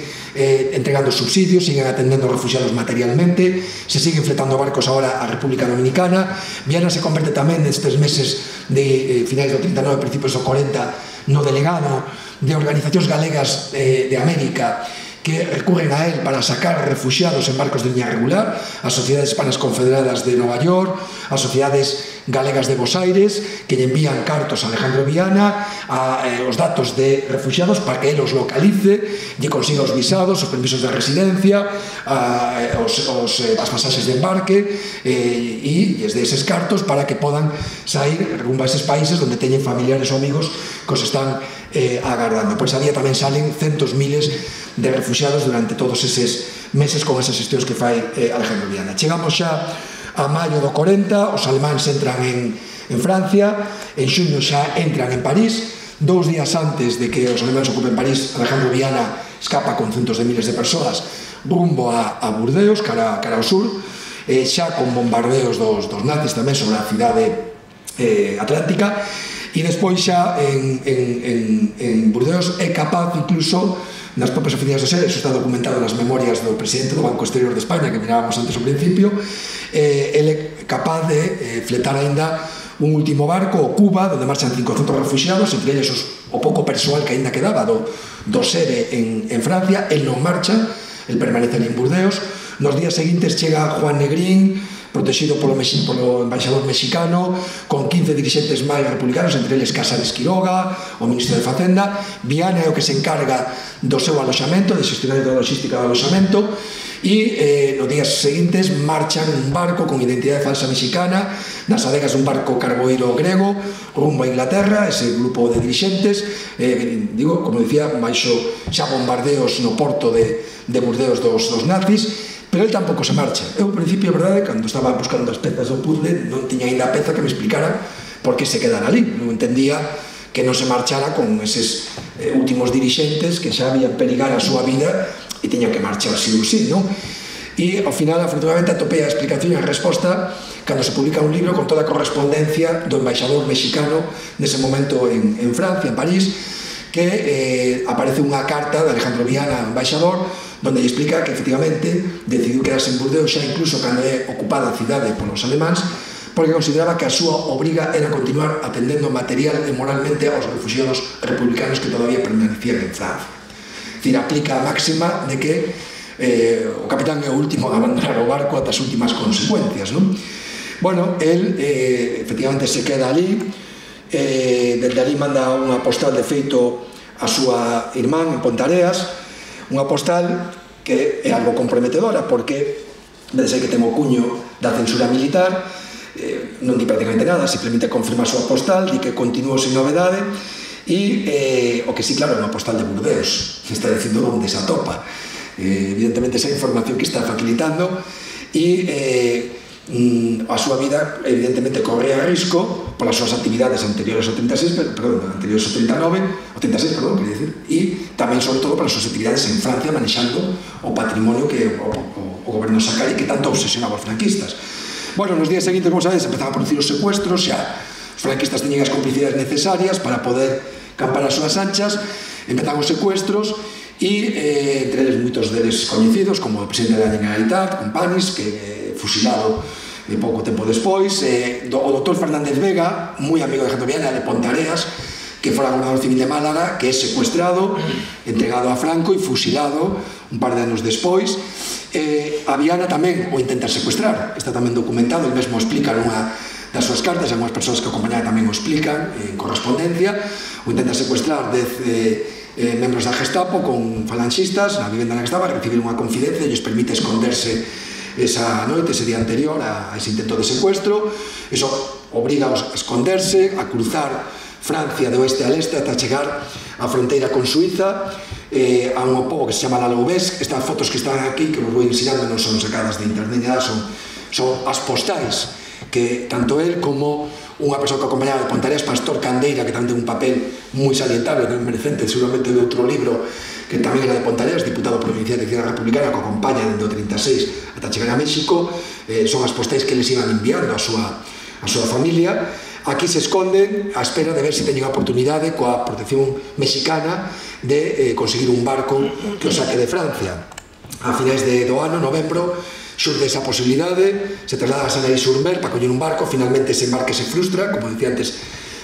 entregando subsidios, siguen atendendo refugiados materialmente, se siguen fletando barcos agora a República Dominicana. Viana se converte tamén nestes meses de finais do 39, principios do 40, no delegado de organizacións galegas de América que recurren a él para sacar refugiados en barcos de liña regular, as Sociedades Hispanas Confederadas de Nova York, as Sociedades Galegas de Bos Aires, que lle envían cartos a Alejandro Viana, os datos de refugiados para que él os localice, lle consiga os visados, os permisos de residencia, as pasaxes de embarque, e lles dé eses cartos para que podan sair rumbo a eses países onde teñen familiares ou amigos que os están agardando. Pois a día tamén salen centos miles de refugiados durante todos eses meses con esas xestións que fai Alejandro Viana. Chegamos xa a maio do 40, os alemáns entran en Francia, en xuño xa entran en París, 2 días antes de que os alemáns ocupen París, Alejandro Viana escapa con centos de miles de persoas rumbo a Burdeos, cara ao sur, xa con bombardeos dos nazis tamén sobre a cidade atlántica, e despois xa en Burdeos é capaz incluso nas propias oficinas do SER, eso está documentado nas memorias do presidente do Banco Exterior de España, que mirábamos antes ao principio, ele é capaz de fletar aínda un último barco, o Cuba, onde marchan 500 refugiados, entre eles o pouco persoal que aínda quedaba do SER en Francia. El non marcha, el permanece en Burdeos. Nos días seguintes chega Juan Negrín, protegido polo embaixador mexicano, con 15 dirixentes máis republicanos, entre eles Casares Quiroga, o ministro de Facenda. Viana é o que se encarga do seu aloxamento, de xestionar toda a logística do aloxamento, e nos días seguintes marchan un barco con identidade falsa mexicana nas adegas dun barco carboeiro grego rumbo a Inglaterra. Ese grupo de dirixentes, digo, como dicía, baixo xa bombardeos no porto de Burdeos dos nazis, pero ele tampouco se marcha. Eu, ao principio, é verdade, cando estaba buscando as pezas do puzzle, non tiña ainda a peza que me explicara por que se quedara ali. Non entendía que non se marchara con eses últimos dirixentes que xa habían perigar a súa vida e tiñan que marchar sí ou sí, non? E, ao final, afortunadamente, atopei a explicación e a resposta cando se publica un libro con toda a correspondencia do embaixador mexicano nese momento en Francia, en París, que aparece unha carta de Alejandro Viana, embaixador, donde lle explica que efectivamente decidiu quedarse en Burdeos xa incluso cando é ocupada a cidade polos alemáns, porque consideraba que a súa obriga era continuar atendendo material e moralmente aos refugiados republicanos que todavía permanecían en Francia. É dicir, aplica a máxima de que o capitán é o último a abandonar o barco ata as últimas consecuencias, non? Bueno, el efectivamente se queda ali, desde ali manda unha postal de feito a súa irmán en Pontareas, unha postal que é algo comprometedora porque desde que ten o cuño da censura militar non di prácticamente nada, simplemente confirma a súa postal, di que continúa sin novedade e o que sí, claro, é unha postal de Burdeos, que está dicindo onde se atopa. Evidentemente esa información que está facilitando e a súa vida evidentemente corre a risco polas súas actividades anteriores ao 36, perdón, anteriores ao 39, ao 36, perdón, quería dicir, e tamén sobre todo polas súas actividades en Francia manexando o patrimonio que o goberno Sacari que tanto obsesionaba os franquistas. Bueno, nos días seguintes, como sabedes, empezaban a producir os secuestros, xa os franquistas teñen as complicidades necesarias para poder campar as súas anchas, empezaban os secuestros e entre eles moitos deles coñecidos, como o presidente da Generalitat, Companys, que fusilado pouco tempo despois, o doctor Fernández Vega, moi amigo de Alejandro Viana, de Pontareas, que fora gobernador civil de Málaga, que é secuestrado, entregado a Franco e fusilado un par de anos despois. A Viana tamén o intenta secuestrar, está tamén documentado, el mesmo explica nunha das súas cartas, algunhas persoas que acompañaban tamén o explican en correspondencia, o intenta secuestrar 10 membros da Gestapo con falanxistas na vivenda na que estaba, recibir unha confidencia e lles permite esconderse esa noite, ese día anterior a ese intento de secuestro. Eso obriga a esconderse, a cruzar Francia de oeste a leste ata chegar á fronteira con Suiza, a un pobo que se chama La Loubès. Estas fotos que están aquí, que vos vou ensinando, non son sacadas de internet, son as postais que tanto él como unha persoa que acompañaba de Pontareas, Pastor Candeira, que tamén ten un papel moi salientable, que é merecente seguramente de outro libro, que tamén era de Pontareas, diputado provincial de Izquierda Republicana, que acompaña dende o 36 ata chegar a México. Son as postais que les iban enviando a súa familia. Aquí se esconden á espera de ver se teñen a oportunidade coa protección mexicana de conseguir un barco que o saque de Francia. A finais do ano, novembro, xurde esa posibilidade, se traslada a Sanary-sur-Mer para coller un barco. Finalmente ese embarque se frustra, como dicía antes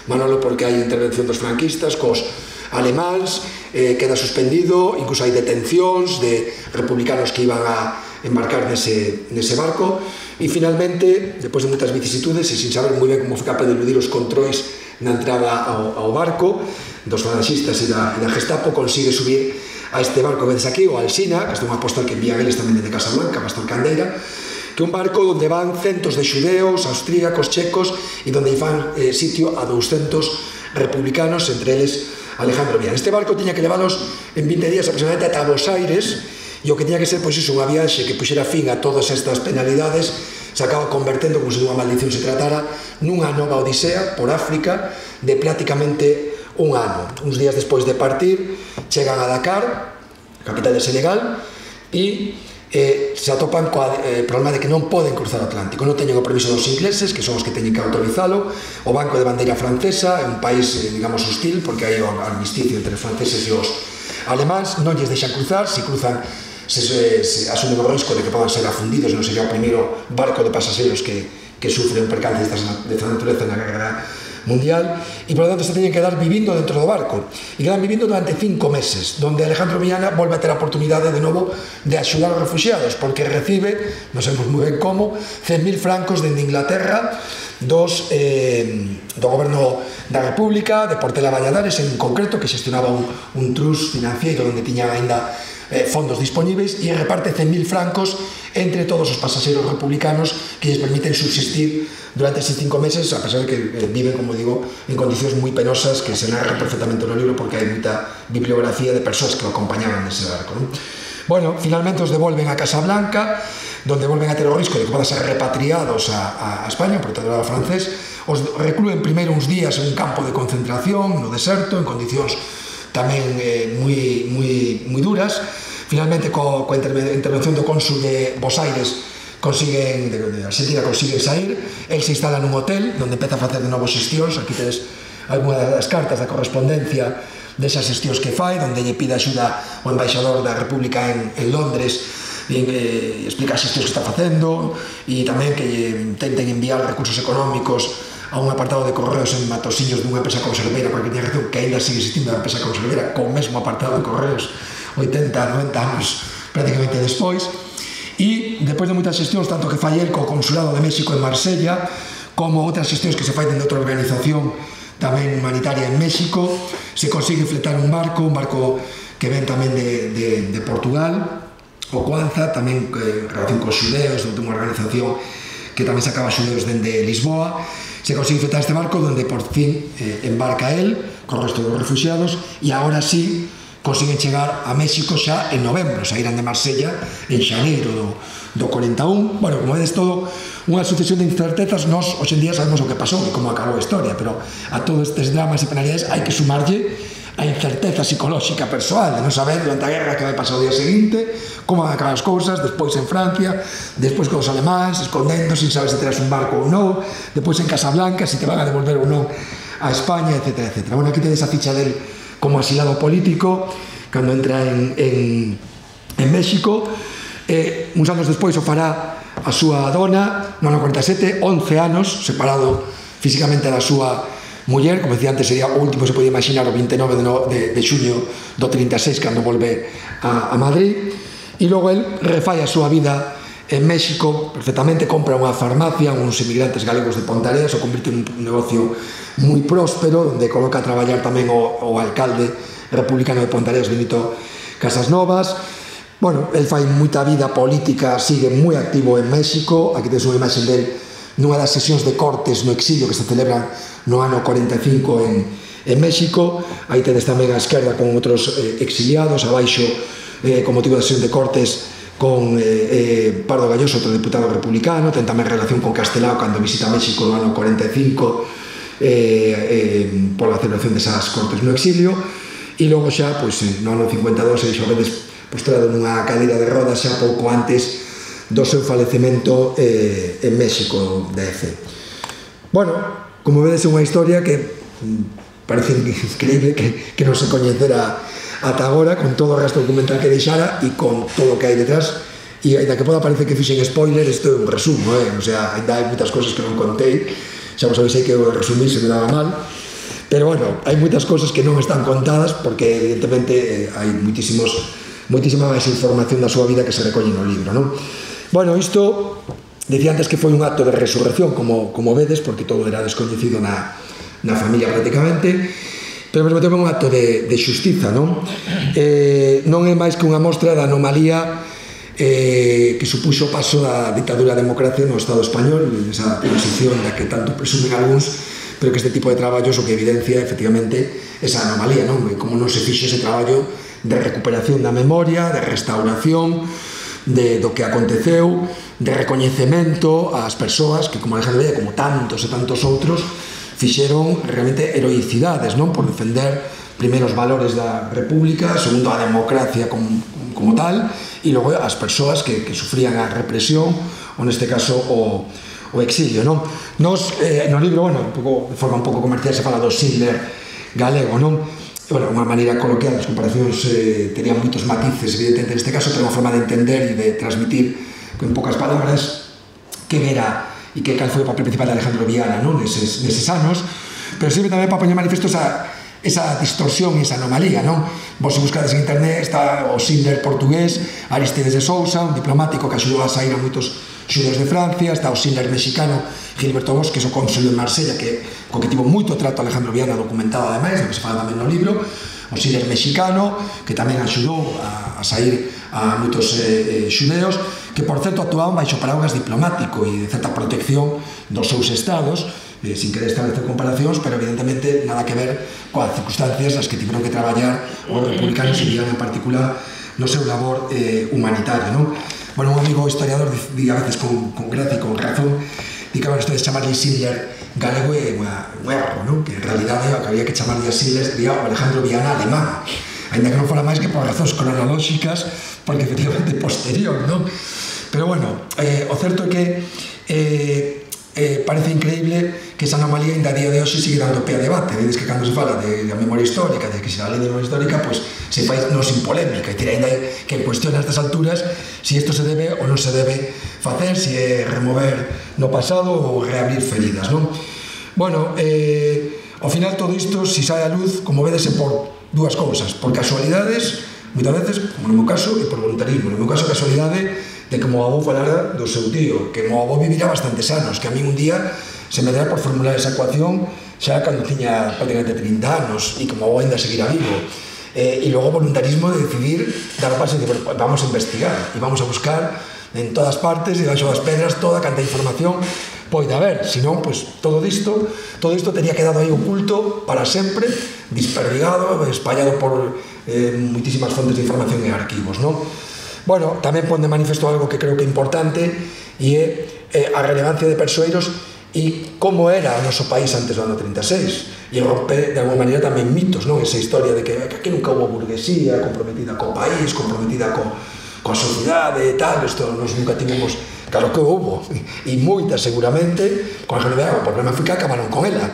Manolo, porque hai intervención dos franquistas cos alemáns, queda suspendido, incluso hai detencións de republicanos que iban a embarcar nese barco, e finalmente, despois de moitas vicisitudes e sin saber moi ben como foi capaz de eludir os controis na entrada ao barco dos falanxistas e da Gestapo, consigue subir a este barco que vedes aquí, o Alsina, que é unha postal que envían eles tamén de Casablanca, Pastor Candeira, que é un barco onde van centos de xudeos, austríacos, checos, e onde fan sitio a 200 republicanos, entre eles Alejandro Viana. Este barco tiña que leválos en 20 días aproximadamente ata Buenos Aires, e o que tiña que ser, pois, unha viaxe que puxera fin a todas estas penalidades se acaba convertendo, como se dunha maldición se tratara, nunha nova odisea por África de prácticamente un ano. Uns días despois de partir, chegan a Dakar, capital de Senegal, e se atopan co problema de que non poden cruzar o Atlántico, non teñen o permiso dos ingleses, que son os que teñen que autorizalo. O Banco de Bandeira francesa é un país, digamos, hostil, porque hai o armisticio entre os franceses e os alemáns non lles deixan cruzar, se cruzan se asumen o risco de que podan ser afundidos, non sería o primeiro barco de pasaxeros que sufre un percance desta natureza na guerra mundial, e por lo tanto se teñen que quedar vivindo dentro do barco, e quedan vivindo durante 5 meses, donde Alejandro Millana volve a ter a oportunidade de novo de axudar aos refugiados, porque recibe, non sabemos moi ben como, 100.000 francos dende Inglaterra do goberno da República, de Portela Valladares en concreto, que xestionaba un trust financiero onde tiñan ainda fondos disponíveis, e reparte 100.000 francos entre todos os pasaxeros republicanos que lles permiten subsistir durante estes 5 meses, a pesar de que viven, como digo, en condicións moi penosas que se narra perfectamente no libro porque hai moita bibliografía de persoas que o acompañaban nese barco, non? Bueno, finalmente os devolven a Casablanca, donde volven a ter o risco de que podan ser repatriados a España, por protectorado francés. Os recluen primeiro uns días en un campo de concentración no deserto, en condicións tamén moi duras. Finalmente, coa intervención do cónsul de Bos Aires, Argentina consiguen sair. El se instala nun hotel onde empeza a facer de novo xestións. Aquí tedes algunha das cartas da correspondencia desas xestións que fai, onde lle pide axuda ao embaixador da República en Londres, e explica as xestións que está facendo, e tamén que intenten enviar recursos económicos a un apartado de correos en Matosiños dunha empresa conserveira, porque tiña razón que ainda sigue existindo a empresa conserveira con o mesmo apartado de correos 80, 90 anos prácticamente despois. E depois de moitas xestións, tanto que fai el co Consulado de México en Marsella, como outras xestións que se fai dende outra organización tamén humanitaria en México, se consigue fletar un barco que ven tamén de Portugal, o Cuanza, tamén en relación cos xudeos, de unha organización que tamén sacaba xudeos dende Lisboa. Se consigue fletar este barco donde por fin embarca el co resto dos refugiados, e agora sí consiguen chegar a México xa en novembro, saíran de Marsella en xaneiro do 41. Bueno, como vedes, todo unha sucesión de incertezas. Nos, hoxe en día, sabemos o que pasou e como acabou a historia, pero a todos estes dramas e penalidades hai que sumarlle a incerteza psicolóxica persoal de non saber durante a guerra que vai pasar o día seguinte, como van a acabar as cousas, despois en Francia, despois con os alemáns, escondendo, sin saber se terás un barco ou non, despois en Casablanca, se te van a devolver ou non a España, etc. Bueno, aquí tedes a ficha del como asilado político cando entra en México. Uns anos despois o fará a súa dona no ano 47, 11 anos separado físicamente da súa muller, como decía antes, sería o último que se podía imaginar, o 29 de xuño do 36, cando volve a Madrid. E logo el refai a súa vida en México perfectamente, compra unha farmacia, uns emigrantes galegos de Pontareas, o convirte en un negocio moi próspero, onde coloca a traballar tamén o alcalde republicano de Pontareas, Benito Casasnovas. Bueno, el fai moita vida política, sigue moi activo en México. Aquí tens unha imaxe del nunha das sesións de Cortes no exilio que se celebran no ano 45 en México. Aí tedes tamén a esquerda con outros exiliados, abaixo con motivo da sesión de Cortes con Pardo Galloso, outro diputado republicano. Ten tamén relación con Castelao cando visita México no ano 45 pola celebración desas Cortes no exilio. E logo xa, no ano 52, xa vedes postrado nunha cadeira de rodas xa pouco antes do seu falecemento en México de EFE. Bueno, como vedes, é unha historia que parece increíble que non se coñecera ata agora, con todo o resto documental que deixara e con todo o que hai detrás. E ainda que poda parecer que fixen spoiler, isto é un resumo, o sea, ainda hai moitas cosas que non contei. Xa vos avisei que o resumir se me daba mal, pero bueno, hai moitas cosas que non están contadas porque evidentemente hai moitísima máis información da súa vida que se recolle no libro, non? Bueno, isto decía antes que foi un acto de resurrección, como vedes, porque todo era descoñecido na familia prácticamente, pero ao mesmo tempo un acto de xustiza, non? Non é máis que unha mostra da anomalía que supuxo o paso da ditadura a democracia no Estado español, esa transición da que tanto presumen algúns, pero que este tipo de traballos o que evidencia efectivamente esa anomalía, non? Como non se fixe ese traballo de recuperación da memoria, de restauración do que aconteceu, de recoñecemento ás persoas que, como Alejandro Millana, como tantos e tantos outros, fixeron realmente heroicidades, non? Por defender primeiro os valores da República, segundo a democracia como tal, e logo as persoas que sufrían a represión, ou neste caso o exilio, non? Nos, no libro, bueno, de forma un pouco comercial, se fala do Schindler galego, non? bueno, unha maneira coloquial, as comparacións tenían moitos matices, evidentemente, neste caso, pero unha forma de entender e de transmitir con poucas palabras que era e que cal foi o papel principal de Alejandro Viana neses anos, pero sirve tamén para poñer manifesto esa distorsión e esa anomalía, non? Vos se buscades en internet está o Schindler portugués, Aristides de Sousa, un diplomático que axudou a sair a moitos xudeus de Francia, está o Schindler mexicano, Gilberto Bosques, o cónsul de Marsella, co que tivo moito trato Alejandro Viana documentado ademais, do que se fala tamén no libro, o Schindler mexicano, que tamén axudou a sair a moitos xudeus, que por certo actuaban baixo paraugas diplomático e de certa protección dos seus estados, sin querer establecer comparacións, pero evidentemente nada que ver coas circunstancias nas que tiveron que traballar os republicanos e Viana en particular no seu labor humanitario, non? Bueno, un amigo historiador di a veces con gracia e con razón, di que, bueno, isto de chamarle Schindler galego é un erro, non? Que en realidade o que había que chamarle a Schindler sería o Alejandro Viana alemán, ainda que non fora máis que por razóns cronolóxicas, porque efectivamente posterior, non? Pero bueno, o certo é que parece increíble que esa anomalía ainda a día de hoxe sigue dando pé a debate. Vedes que cando se fala de a memoria histórica, de que se a lei de memoria histórica, pues se fai non sin polémica, e ainda que cuestiona a estas alturas si isto se debe ou non se debe facer, si é remover no pasado ou reabrir feridas, non? Bueno, ao final todo isto, si sae a luz, como vedes, é por dúas cousas, por casualidades, moitas veces, como no meu caso, e por voluntarismo. No meu caso, casualidade de que o meu avó falara do seu tío, que o meu avó vivira bastantes anos, que a mí un día se me dera por formular esa ecuación xa cando tiña prácticamente 30 anos e que o meu avó ainda seguira vivo. E logo o voluntarismo de decidir dar o paso e decir, vamos a investigar e vamos a buscar en todas partes e baixo das pedras toda canta información poida haber, senón, pues, todo isto tería quedado aí oculto para sempre, desperdigado, espallado por moitísimas fontes de información e arquivos, non? Bueno, tamén pon de manifesto algo que creo que é importante e é a relevancia de persoeiros e como era o noso país antes do ano 36 e rompe de alguma maneira tamén mitos, non? Esa historia de que aquí nunca houve burguesía comprometida co país, comprometida coa sociedade e tal, isto nos nunca tivemos, claro que houve e moitas seguramente, con a generalidade o problema foi que acabaron con ela.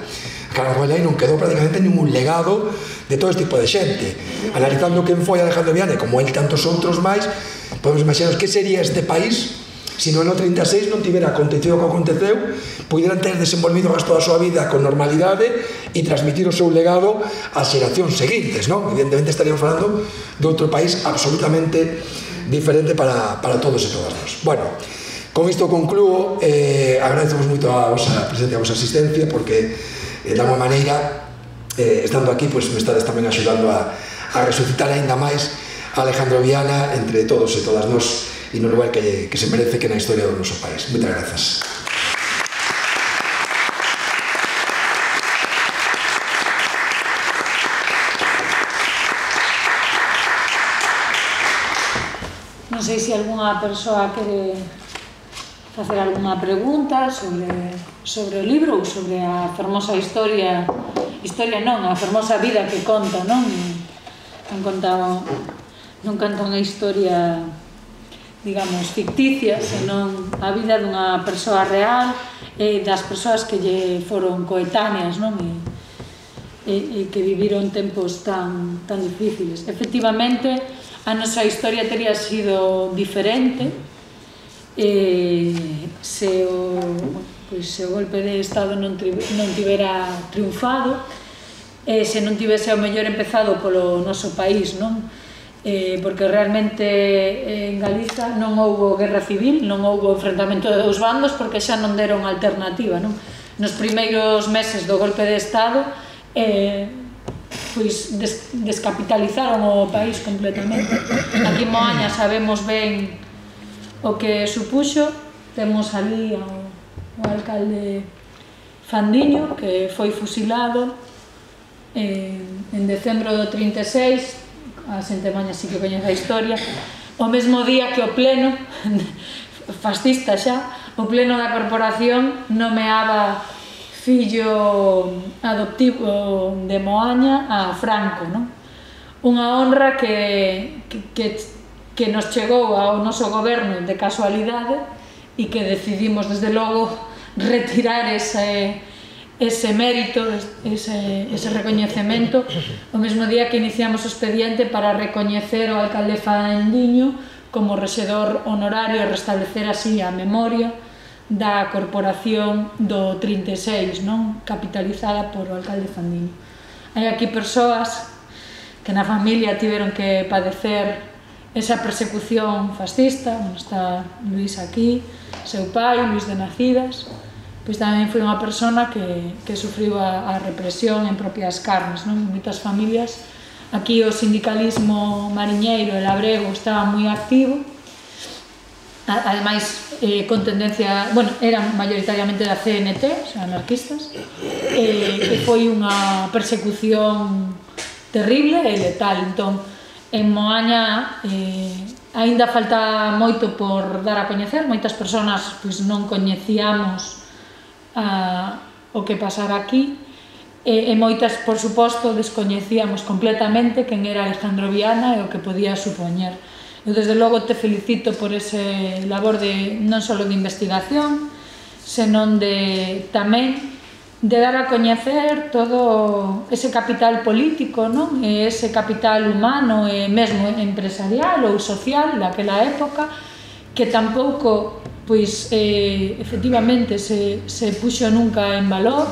Acabaron con ela e non quedou prácticamente ningún legado de todo este tipo de xente. Analizando quen foi Alejandro Viana e como ele tantos outros máis, podemos imaginar que sería este país se no ano 36 non tivera acontecido o que aconteceu, puderan ter desenvolvido o resto da súa vida con normalidade e transmitir o seu legado ás xeracións seguintes, non? Evidentemente estaríamos falando de outro país absolutamente diferente para todos e todas nós. Bueno, con isto conclúo, agradecemos moito a vosa presencia, a vosa asistencia, porque de alguma maneira, estando aquí, pues, me estades tamén axudando a resucitar aínda máis a Alejandro Viana entre todos e todas nós e no lugar que se merece, que na historia do noso país. Moitas grazas. Non sei se algunha persoa quere facer algunha pregunta sobre o libro ou sobre a fermosa historia non, a fermosa vida que conta, non? Non conta unha historia, digamos, ficticia, senón a vida dunha persoa real e das persoas que lle foron coetáneas, non? E que viviron tempos tan difíciles. Efectivamente, a nosa historia teria sido diferente se o golpe de Estado non tivera triunfado, se non tivese ao mellor empezado polo noso país, non? Porque realmente en Galiza non houbo guerra civil, non houbo enfrentamento de dous bandos, porque xa non deron alternativa, non? Nos primeiros meses do golpe de Estado descapitalizaron o país completamente. Aquí en Moaña sabemos ben o que supuxo. Temos ali o alcalde Fandiño, que foi fusilado en decembro do 36, a xente maña sí que coñece a historia, o mesmo día que o pleno fascista xa, o pleno da corporación nomeaba fillo adoptivo de Moaña a Franco, non? Unha honra que nos chegou ao noso goberno de casualidade e que decidimos desde logo retirar ese ese mérito, ese recoñecemento, o mesmo día que iniciamos o expediente para recoñecer ao alcalde Fandiño como rexedor honorario e restablecer así a memoria da corporación do 36, non? Capitalizada por o alcalde Fandiño. Hai aquí persoas que na familia tiveron que padecer esa persecución fascista. Está Luís aquí, seu pai, Luís de Nacidas, pois tamén foi unha persona que sufriu a represión en propias carnes, non? En moitas familias. Aquí o sindicalismo mariñeiro e labrego estaba moi activo, ademais con tendencia, bueno, eran maioritariamente da CNT, o sea, anarquistas, e foi unha persecución terrible e letal. Entón, en Moaña aínda falta moito por dar a coñecer, moitas persoas pois non coñecíamos o que pasara aquí, e moitas, por suposto, descoñecíamos completamente quen era Alejandro Viana e o que podía supoñer. Eu, desde logo, te felicito por ese labor non só de investigación, senón tamén de dar a coñecer todo ese capital político, non? E ese capital humano e mesmo empresarial ou social daquela época, que tampouco efectivamente se puxo nunca en valor,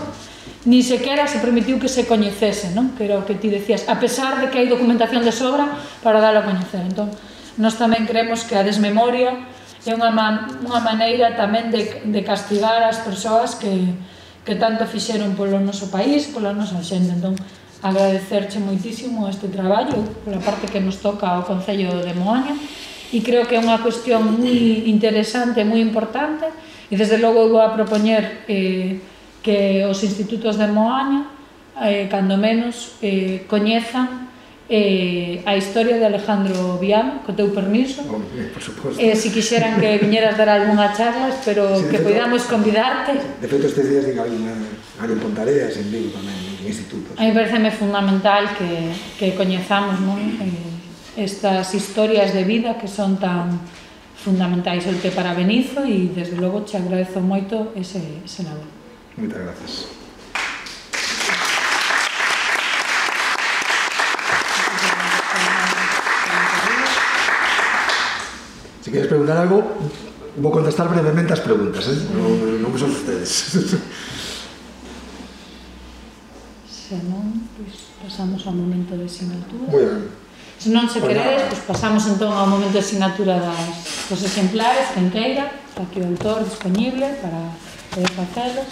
ni sequera se permitiu que se coñecese, non? Que era o que ti decías, a pesar de que hai documentación de sobra para dar a coñecer. Entón, nós tamén creemos que a desmemoria é unha maneira tamén de castigar as persoas que tanto fixeron polo noso país, pola nosa xente. Entón, agradecerche moitísimo este traballo pola parte que nos toca ao Concello de Moaña, e creo que é unha cuestión moi interesante, moi importante, e desde logo vou a propoñer que os institutos de Moaña, cando menos, coñezan a historia de Alejandro Viana, co teu permiso. Por suposto. Se quixeran que viñeras dar algunha charla, espero que podamos convidarte. De feito, estes días diga hai en Pontareas, en Vigo tamén, en institutos. A mí pareceme fundamental que coñezamos, non? Estas historias de vida que son tan fundamentais. Eu te parabenizo e, desde logo, te agradezo moito ese labor. Moitas gracias. Si queres preguntar algo, vou contestar brevemente as preguntas, non que son ustedes. Se non, pois pasamos ao momento de sinatura. Moi ben. Se non se queredes, pois pasamos entón ao momento de sinatura dos exemplares, quen queira, aquí o autor disponible para poder facelos.